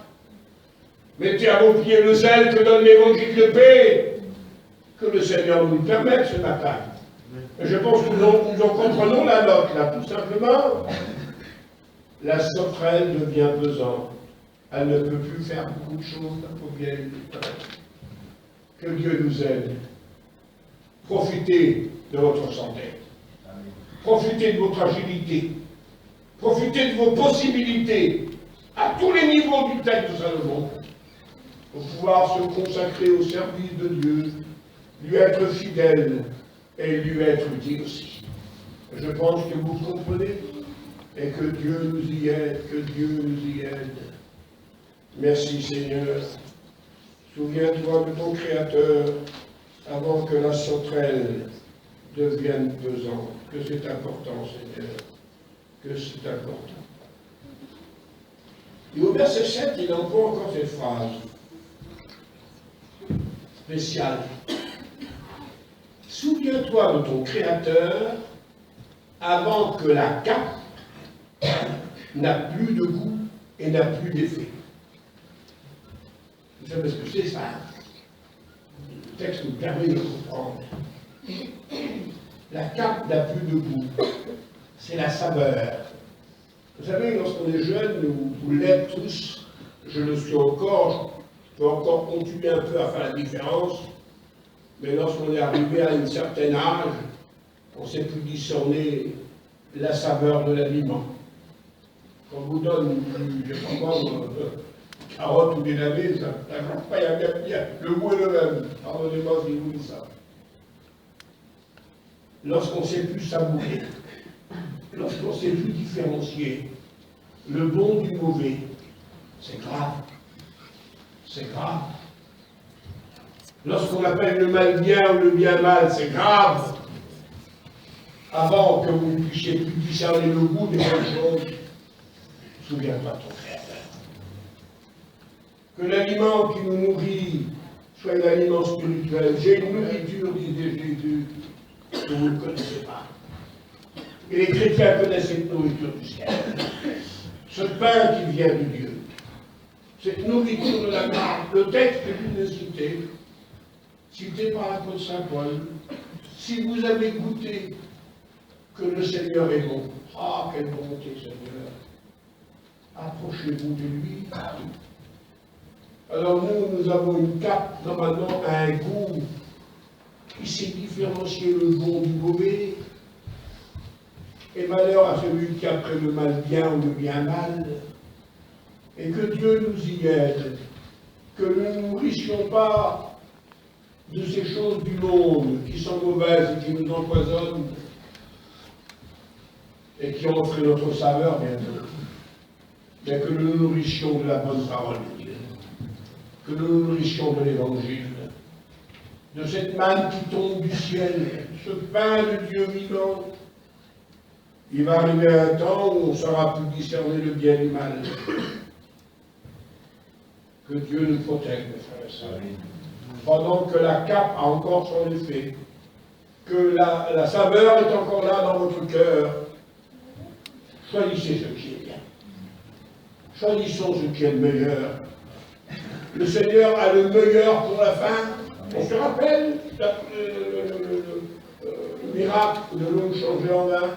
Mettez à vos pieds le zèle que donne l'évangile de paix. Que le Seigneur nous le permette ce matin. Et je pense que nous en comprenons la note, là, tout simplement. La sauterelle devient pesante. Elle ne peut plus faire beaucoup de choses, la pauvre vieille. Que Dieu nous aide. Profitez de votre santé. Profitez de votre agilité. Profitez de vos possibilités, à tous les niveaux du texte de Salomon, pour pouvoir se consacrer au service de Dieu, lui être fidèle et lui être utile aussi. Je pense que vous comprenez et que Dieu nous y aide, que Dieu nous y aide. Merci Seigneur. Souviens-toi de ton Créateur avant que la sauterelle devienne pesante. Que c'est important, Seigneur. Que c'est important. Et au verset 7, il emploie encore cette phrase spéciale. Souviens-toi de ton Créateur avant que la cape n'a plus de goût et n'a plus d'effet. Vous savez ce que c'est ça? Le texte nous permet de comprendre. La cape n'a plus de goût. C'est la saveur. Vous savez, lorsqu'on est jeune, vous l'êtes tous, je le suis encore, je peux encore continuer un peu à faire la différence, mais lorsqu'on est arrivé à un certain âge, on ne sait plus discerner la saveur de l'aliment. Quand on vous donne, je ne sais pas moi, carottes ou des navets, ça ne change pas, il y a le goût est le même. Pardonnez-moi si je vous dis ça. Lorsqu'on ne sait plus savourer, lorsqu'on ne sait plus différencier le bon du mauvais, c'est grave. C'est grave. Lorsqu'on appelle le mal bien ou le bien mal, c'est grave. Avant que vous ne puissiez plus discerner le goût des bonnes choses, souviens-toi de ton Créateur. Que l'aliment qui nous nourrit soit l'aliment spirituel. J'ai une nourriture, disait Jésus, que vous ne connaissez pas. Et les chrétiens connaissent cette nourriture du ciel. Ce pain qui vient de Dieu. Cette nourriture de la grâce. Le texte que je viens de cité par l'apôtre Saint Paul. Si vous avez goûté que le Seigneur est bon, ah, quelle bonté, Seigneur! Approchez-vous de lui. Alors nous avons une cape, normalement, un goût qui sait différencier le bon du mauvais. Et malheur à celui qui a pris le mal bien ou le bien mal. Et que Dieu nous y aide. Que nous ne nourrissions pas de ces choses du monde qui sont mauvaises et qui nous empoisonnent et qui ont offert notre saveur bientôt. Mais que nous nous nourrissions de la bonne parole de Dieu. Que nous nous nourrissions de l'Évangile. De cette manne qui tombe du ciel, ce pain de Dieu vivant. Il va arriver un temps où on saura plus discerner le bien et le mal. Que Dieu nous protège, mes frères et sœurs. Pendant que la cape a encore son effet, que la saveur est encore là dans votre cœur, choisissez ce qui est bien. Choisissons ce qui est le meilleur. Le Seigneur a le meilleur pour la fin. On se rappelle le miracle de l'eau changée en vin.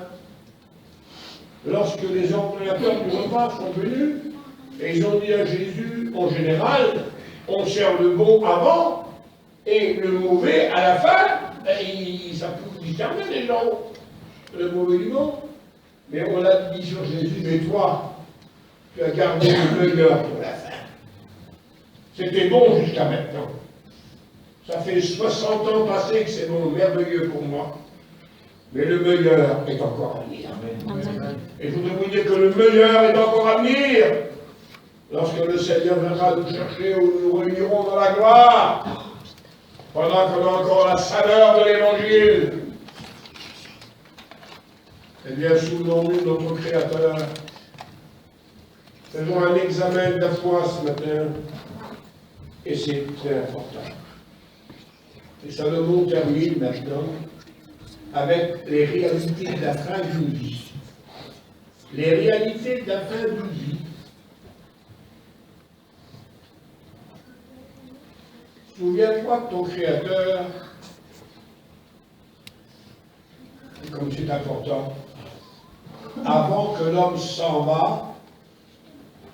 Lorsque les employateurs du repas sont venus, et ils ont dit à Jésus, en général, on sert le bon avant, et le mauvais à la fin, ça peut discerner les gens, le mauvais du bon. Mais on a dit sur Jésus, mais toi, tu as gardé le meilleur pour la fin. C'était bon jusqu'à maintenant. Ça fait 60 ans passés que c'est bon, merveilleux pour moi. Mais le meilleur est encore à venir. Et je voudrais vous dire que le meilleur est encore à venir. Lorsque le Seigneur viendra nous chercher, où nous nous réunirons dans la gloire, pendant qu'on a encore la saveur de l'Évangile. Eh bien, souvenons-nous de notre Créateur. Faisons un examen de la foi ce matin, et c'est très important. Et Salomon termine maintenant avec les réalités de la fin d'une vie. Les réalités de la fin d'une vie. Souviens-toi de ton Créateur, et comme c'est important, avant que l'homme s'en va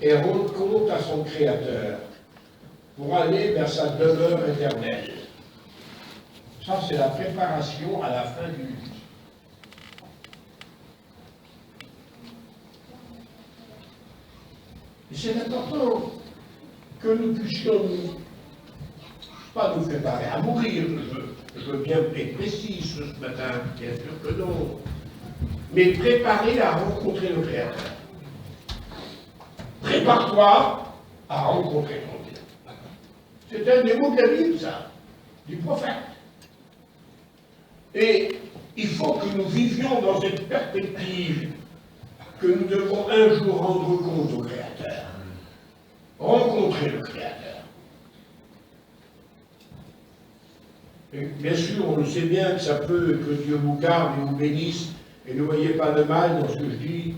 et rende compte à son Créateur pour aller vers sa demeure éternelle. Ça, c'est la préparation à la fin d'une vie. Et c'est important que nous puissions pas nous préparer à mourir. Je veux bien être précis ce matin, bien sûr que non. Mais préparer à rencontrer le Créateur. Prépare-toi à rencontrer ton Dieu. C'est un des mots de la Bible, ça, du prophète. Et il faut que nous vivions dans cette perspective que nous devons un jour rendre compte au Créateur. Rencontrer le Créateur. Et bien sûr, on le sait bien que ça peut, que Dieu vous garde et vous bénisse, et ne voyez pas de mal dans ce que je dis.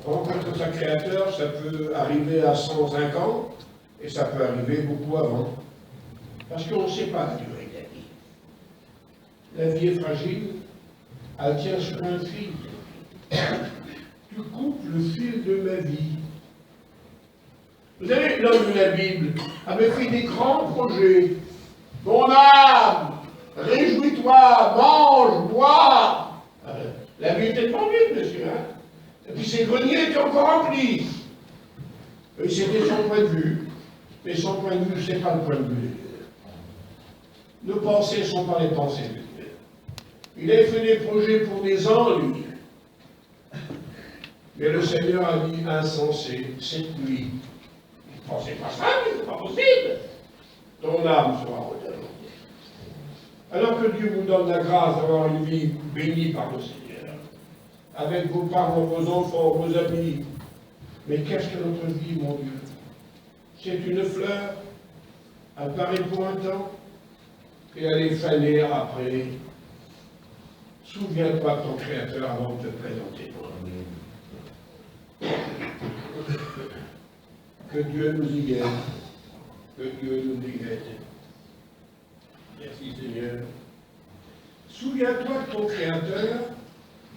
Rencontrer sa Créateur, ça peut arriver à 105 ans, et ça peut arriver beaucoup avant. Parce qu'on ne sait pas la durée de la vie. La vie est fragile, elle tient sur un fil. Tu coupes le fil de ma vie. Vous savez, l'homme de la Bible avait fait des grands projets. Mon âme, réjouis-toi, mange, bois. La vie était tendue, monsieur. Hein? Et puis ses greniers étaient encore remplis. Et c'était son point de vue, mais son point de vue, ce n'est pas le point de vue de Dieu. Nos pensées ne sont pas les pensées de Dieu. Il a fait des projets pour des ans, lui. Mais le Seigneur a dit insensé, cette nuit. Ne pensez pas ça, mais c'est pas possible. Ton âme sera retardée. Alors que Dieu vous donne la grâce d'avoir une vie bénie par le Seigneur, avec vos parents, vos enfants, vos amis. Mais qu'est-ce que notre vie, mon Dieu? C'est une fleur, elle paraît pour un temps, et elle est fanée après. Souviens-toi de ton Créateur avant de te présenter pour lui. Que Dieu nous y aide. Que Dieu nous y aide. Merci Seigneur. Souviens-toi de ton Créateur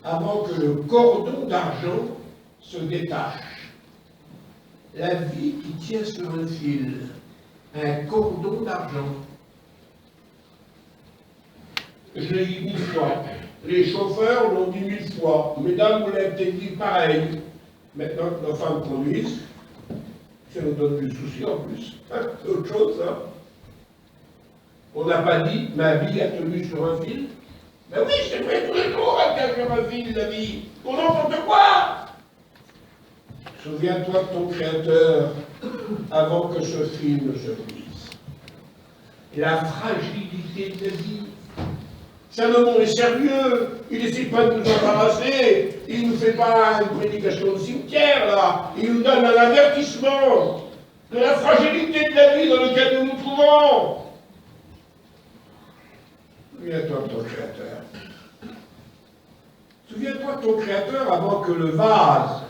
avant que le cordon d'argent se détache. La vie qui tient sur un fil, un cordon d'argent. Je l'ai dit 1000 fois. Les chauffeurs l'ont dit 1000 fois. Mesdames, vous l'avez peut-être dit pareil. Maintenant que nos femmes conduisent, ça nous donne du souci en plus. C'est autre chose, ça. On n'a pas dit ma vie a tenu sur un fil. Mais oui, c'est vrai, tous les jours, elle tient sur un fil, la vie. Pour n'importe quoi. Souviens-toi de ton Créateur avant que ce fil ne se brise. La fragilité de la vie. Salomon est sérieux, il n'essaie pas de nous embarrasser, il ne nous fait pas une prédication au cimetière, là, il nous donne un avertissement de la fragilité de la vie dans laquelle nous nous trouvons. Souviens-toi de ton Créateur. Souviens-toi de ton Créateur avant que le vase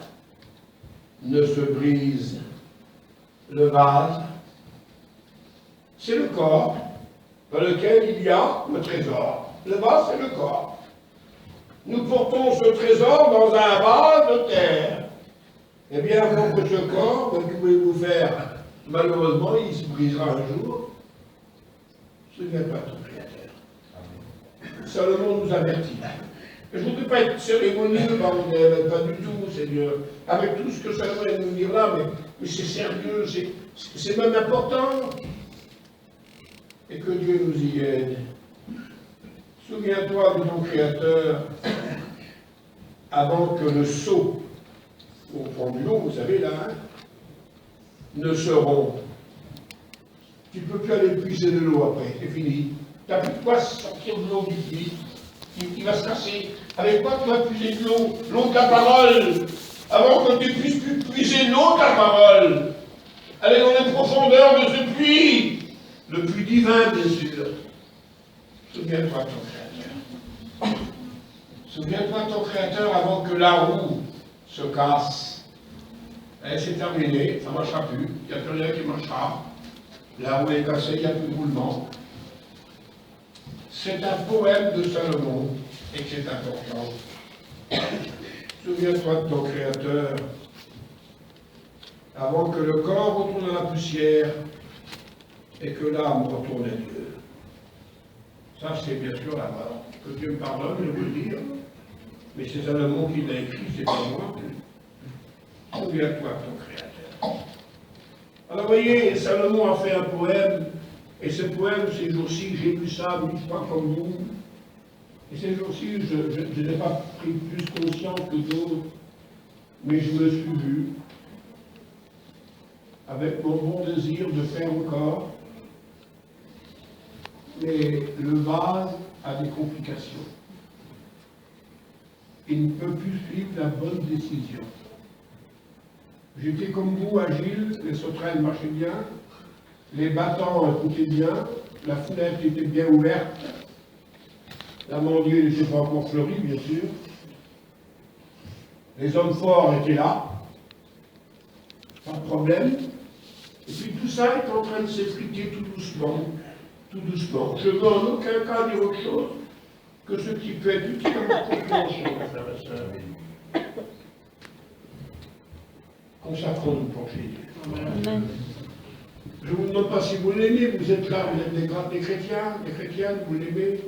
ne se brise. Le vase, c'est le corps dans lequel il y a le trésor. Le vase, c'est le corps. Nous portons ce trésor dans un vase de terre. Eh bien, avant que ce corps, vous pouvez vous faire, malheureusement, il se brisera un jour. Souviens-toi de ton Créateur. Salomon nous avertit. Je ne voudrais pas être cérémonieux, pas du tout, Seigneur. Avec tout ce que Salomon vient de nous dire là, mais c'est sérieux, c'est même important. Et que Dieu nous y aide. Souviens-toi de ton Créateur avant que le seau, au fond du l'eau, vous savez là, ne se rompe. Tu ne peux plus aller puiser de l'eau après, c'est fini. Tu n'as plus de quoi sortir de l'eau du puits. Il va se casser. Avec quoi tu vas puiser de l'eau? L'eau de la parole. Avant que tu puisses plus puiser l'eau de la parole. Aller dans les profondeurs de ce puits. Le puits divin, bien sûr. Souviens-toi de ton Créateur. Souviens-toi de ton Créateur avant que la roue se casse. C'est terminé, ça ne marchera plus. Il n'y a plus rien qui marchera. La roue est cassée, il n'y a plus de roulement. C'est un poème de Salomon et c'est important. Souviens-toi de ton Créateur avant que le corps retourne à la poussière et que l'âme retourne à Dieu. Ça, c'est bien sûr la mort. Que Dieu me pardonne, je veux dire, mais c'est Salomon qui l'a écrit, c'est pas moi. Souviens-toi de ton Créateur. Alors, vous voyez, Salomon a fait un poème, et ce poème, ces jours-ci, j'ai lu ça 1000 fois comme vous, et ces jours-ci, je n'ai pas pris plus conscience que d'autres, mais je me suis vu, avec mon bon désir de faire encore, mais le vase a des complications. Il ne peut plus suivre la bonne décision. J'étais comme vous, agile, les sauterelles marchaient bien, les battants écoutaient bien, la fenêtre était bien ouverte, l'amandier n'était pas encore fleuri, bien sûr. Les hommes forts étaient là, pas de problème. Et puis tout ça est en train de s'effriter tout doucement, tout doucement. Je ne veux en aucun cas dire autre chose que ce qui peut être utile à ma compréhension, frères et sœurs. Consacrons-nous pour Jésus. Amen. Je ne vous demande pas si vous l'aimez, vous êtes là, vous êtes des chrétiens, des chrétiennes, vous l'aimez.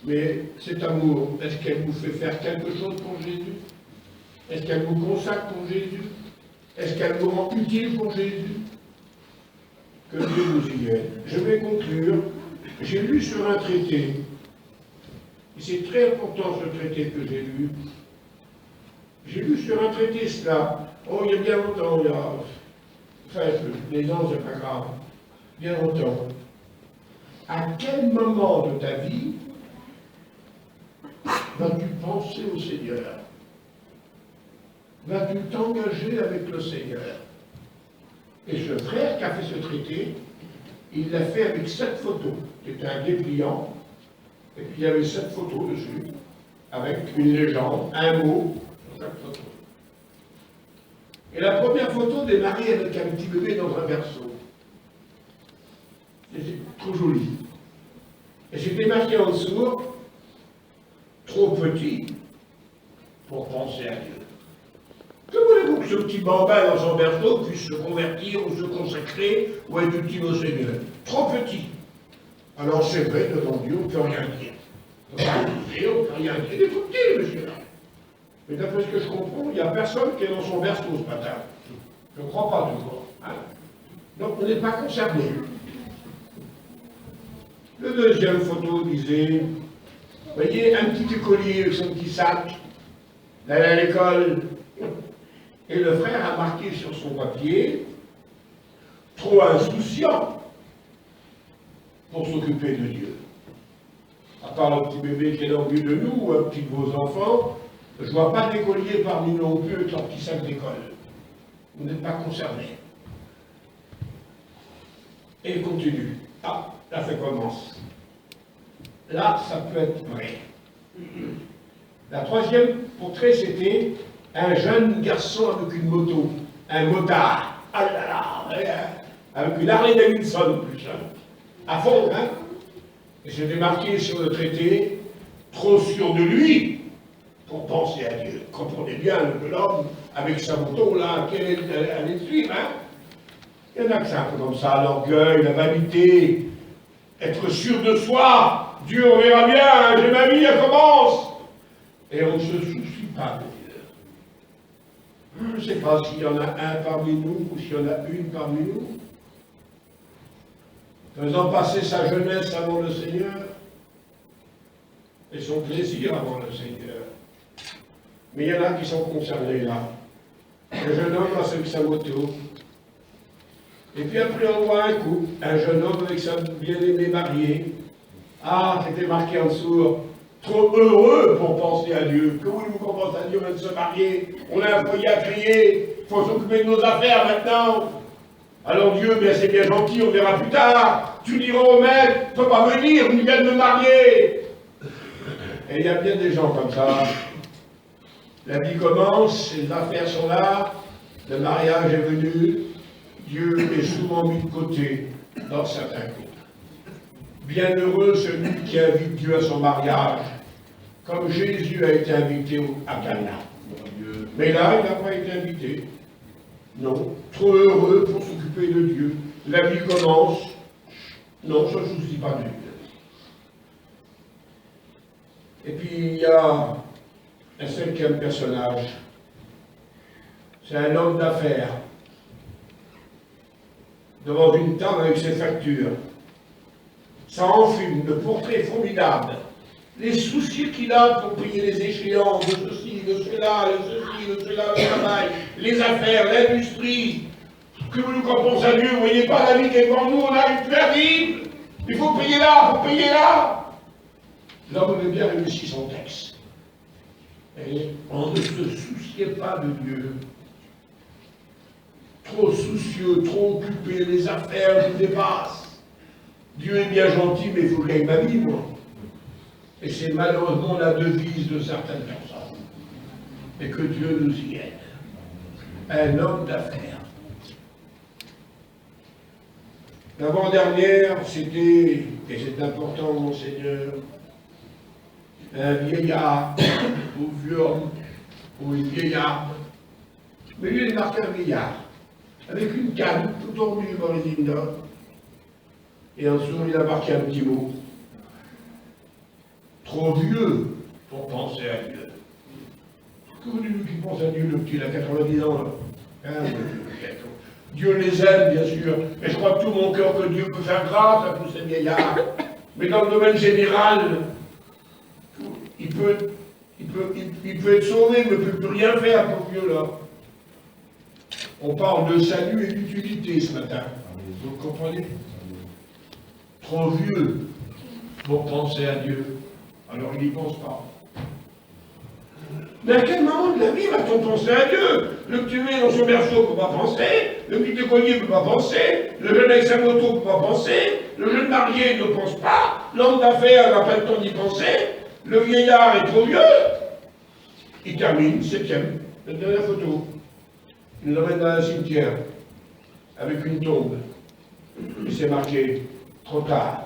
Mais cet amour, est-ce qu'elle vous fait faire quelque chose pour Jésus? Est-ce qu'elle vous consacre pour Jésus? Est-ce qu'elle nous rend utile pour Jésus? Que Dieu nous y aide. Je vais conclure. J'ai lu sur un traité, et c'est très important ce traité que j'ai lu. J'ai lu sur un traité cela, oh il y a bien longtemps, enfin les ans c'est pas grave, bien longtemps. À quel moment de ta vie vas-tu penser au Seigneur? Vas-tu t'engager avec le Seigneur? Et ce frère qui a fait ce traité, il l'a fait avec 7 photos. C'était un dépliant, et puis il y avait 7 photos dessus, avec une légende, un mot sur chaque photo. Et la première photo démarrait avec un petit bébé dans un berceau. C'était trop joli. Et c'était marqué en dessous, trop petit pour penser à Dieu. Que voulez-vous que ce petit bambin dans son berceau puisse se convertir ou se consacrer ou être utile au Seigneur? Trop petit. Alors c'est vrai, devant Dieu, on ne peut rien dire. On ne peut rien dire, on ne peut rien dire. Il est tout petit, monsieur. Mais d'après ce que je comprends, il n'y a personne qui est dans son berceau ce matin. Je ne crois pas toujours. Hein? Donc on n'est pas concerné. Le deuxième photo disait, vous voyez, un petit écolier avec son petit sac, d'aller à l'école. Et le frère a marqué sur son papier, trop insouciant pour s'occuper de Dieu. À part le petit bébé qui est dans le milieu de nous, ou un petit de vos enfants, je ne vois pas d'écoliers parmi nous non plus avec leur petit sac d'école. Vous n'êtes pas concernés. Et il continue. Ah, là ça commence. Là, ça peut être vrai. La troisième portrait, c'était un jeune garçon avec une moto, un motard. Ah là là, avec une Harley Davidson, plus hein, à fond, hein. Et c'était marqué sur le traité, trop sûr de lui pour penser à Dieu. Comprenez bien l'homme avec sa moto là, qu'elle allait suivre, hein. Il y en a que c'est un peu comme ça, l'orgueil, la vanité, être sûr de soi. Dieu, on verra bien, hein, j'ai ma vie, elle commence. Et on ne se soucie pas de Dieu. Je ne sais pas s'il y en a un parmi nous ou s'il y en a une parmi nous. Faisant passer sa jeunesse avant le Seigneur et son plaisir avant le Seigneur. Mais il y en a qui sont concernés là. Un jeune homme avec sa moto. Et puis après on voit un couple, un jeune homme avec sa bien-aimée mariée. Ah, c'était marqué en dessous, trop heureux pour penser à Dieu. Que voulez-vous qu'on pense à Dieu, on vient de se marier, on a un foyer à crier, il faut s'occuper de nos affaires maintenant. Alors Dieu, bien c'est bien gentil, on verra plus tard. Tu diras au maître, tu ne peux pas venir, on vient de me marier. Et il y a bien des gens comme ça. La vie commence, les affaires sont là, le mariage est venu, Dieu est souvent mis de côté dans certains couples. Bienheureux celui qui invite Dieu à son mariage, comme Jésus a été invité à Cana. Mais là, il n'a pas été invité. Non, trop heureux pour s'occuper de Dieu. La vie commence. Non, ça ne se soucie pas de Dieu. Et puis, il y a un cinquième personnage. C'est un homme d'affaires. Devant une table avec ses factures. Ça enfume, le portrait formidable. Les soucis qu'il a pour payer les échéances de ceci, de cela, le travail, les affaires, l'industrie. Que vous nous comprenez à Dieu, vous ne voyez pas la vie qui est devant nous, on n'arrive plus à vivre. Il faut payer là, il faut payer là. L'homme avait bien réussi son texte. Et on ne se souciait pas de Dieu. Trop soucieux, trop occupé, les affaires nous dépassent. Dieu est bien gentil, mais il faut que j'aille ma vie, moi. Et c'est malheureusement la devise de certaines personnes. Et que Dieu nous y aide. Un homme d'affaires. L'avant-dernière, c'était, et c'est important, mon Seigneur, un vieillard, ou vieux homme, ou une vieillarde. Mais lui, il marquait un vieillard, avec une canne tout au milieu dans les lignes. Et en dessous, il a marqué un petit mot. Trop vieux pour penser à Dieu. Que voulez-vous qu'il pense à Dieu, le petit, il a 90 ans, là? Hein, Dieu les aime, bien sûr, et je crois de tout mon cœur que Dieu peut faire grâce à tous ces vieillards. Mais dans le domaine général, il peut être sauvé, mais ne peut plus rien faire pour Dieu là. On parle de salut et d'utilité ce matin. Vous comprenez? Trop vieux pour penser à Dieu. Alors il n'y pense pas. Mais à quel moment de la vie va-t-on penser à Dieu? Le tué dans son berceau ne peut pas penser, le petit écolier ne peut pas penser, le jeune avec sa moto ne peut pas penser, le jeune marié ne pense pas, l'homme d'affaires n'a pas le temps d'y penser, le vieillard est trop vieux. Il termine, 7e, la dernière photo. Il nous emmène dans un cimetière, avec une tombe. Et c'est marqué, trop tard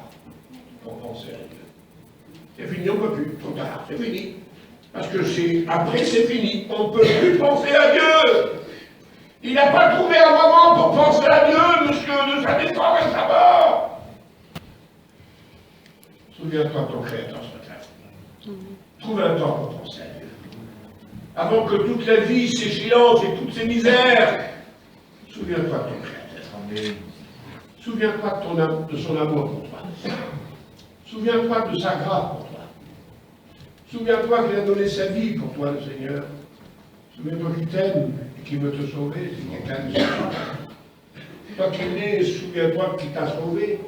pour penser à Dieu. C'est fini, on ne peut plus, trop tard, c'est fini. Parce que après c'est fini, on ne peut plus penser à Dieu. Il n'a pas trouvé un moment pour penser à Dieu, monsieur, de sa naissance et sa mort. Souviens-toi de ton Créateur ce matin. Trouve un temps pour penser à Dieu. Avant que toute la vie s'échéance et toutes ces misères, souviens-toi de ton Créateur. Amen. Souviens-toi de son amour pour toi. Souviens-toi de sa grâce pour toi. Souviens-toi qu'il a donné sa vie pour toi, le Seigneur. Souviens-toi qu'il t'aime et qu'il veut te sauver. C'est quelqu'un de ça. Toi qui es né, souviens-toi qu'il t'a sauvé.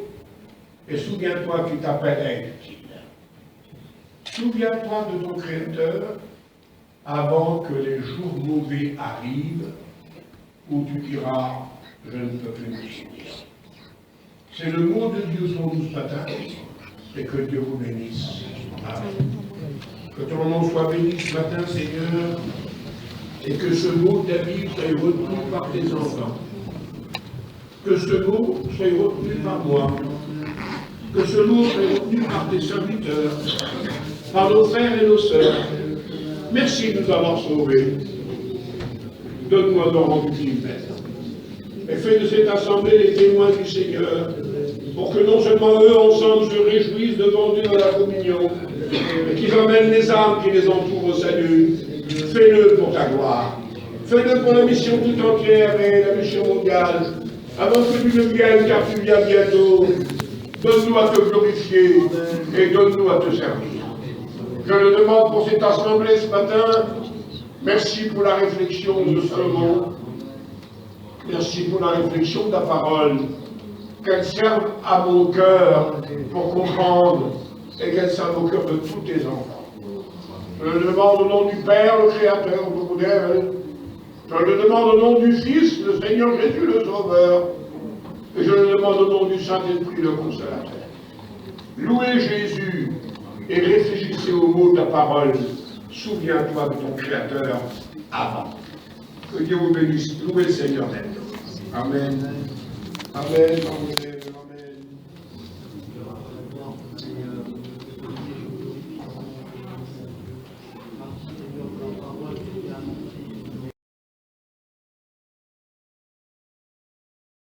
Et souviens-toi qu'il t'appelle à être utile. Souviens-toi de ton Créateur avant que les jours mauvais arrivent, où tu diras, je ne peux plus me souvenir. C'est le mot de Dieu pour nous ce matin, et que Dieu vous bénisse. Amen. Que ton nom soit béni ce matin, Seigneur, et que ce mot David soit retenu par tes enfants. Que ce mot soit retenu par moi. Que ce mot soit retenu par tes serviteurs, par nos frères et nos sœurs. Merci de nous avoir sauvés. Donne-nous un ordre utile, et fais de cette assemblée les témoins du Seigneur, pour que non seulement eux ensemble se réjouissent devant Dieu dans la communion, mais qu'ils emmènent les âmes qui les entourent au salut. Fais-le pour ta gloire. Fais-le pour la mission tout entière et la mission mondiale. Avant que tu ne viennes, car tu viens bientôt, donne-nous à te glorifier et donne-nous à te servir. Je le demande pour cette assemblée ce matin. Merci pour la réflexion de Salomon. Merci pour la réflexion de la parole. Qu'elle serve à mon cœur pour comprendre et qu'elle serve au cœur de tous tes enfants. Je le demande au nom du Père, le Créateur, beaucoup d'elle. Je le demande au nom du Fils, le Seigneur Jésus, le Sauveur. Et je le demande au nom du Saint-Esprit, le Consolateur. Louez Jésus et réfléchissez aux mots de la parole. Souviens-toi de ton Créateur avant. Que Dieu vous bénisse. Louez le Seigneur maintenant. Amen. Amen. Amen. Amen.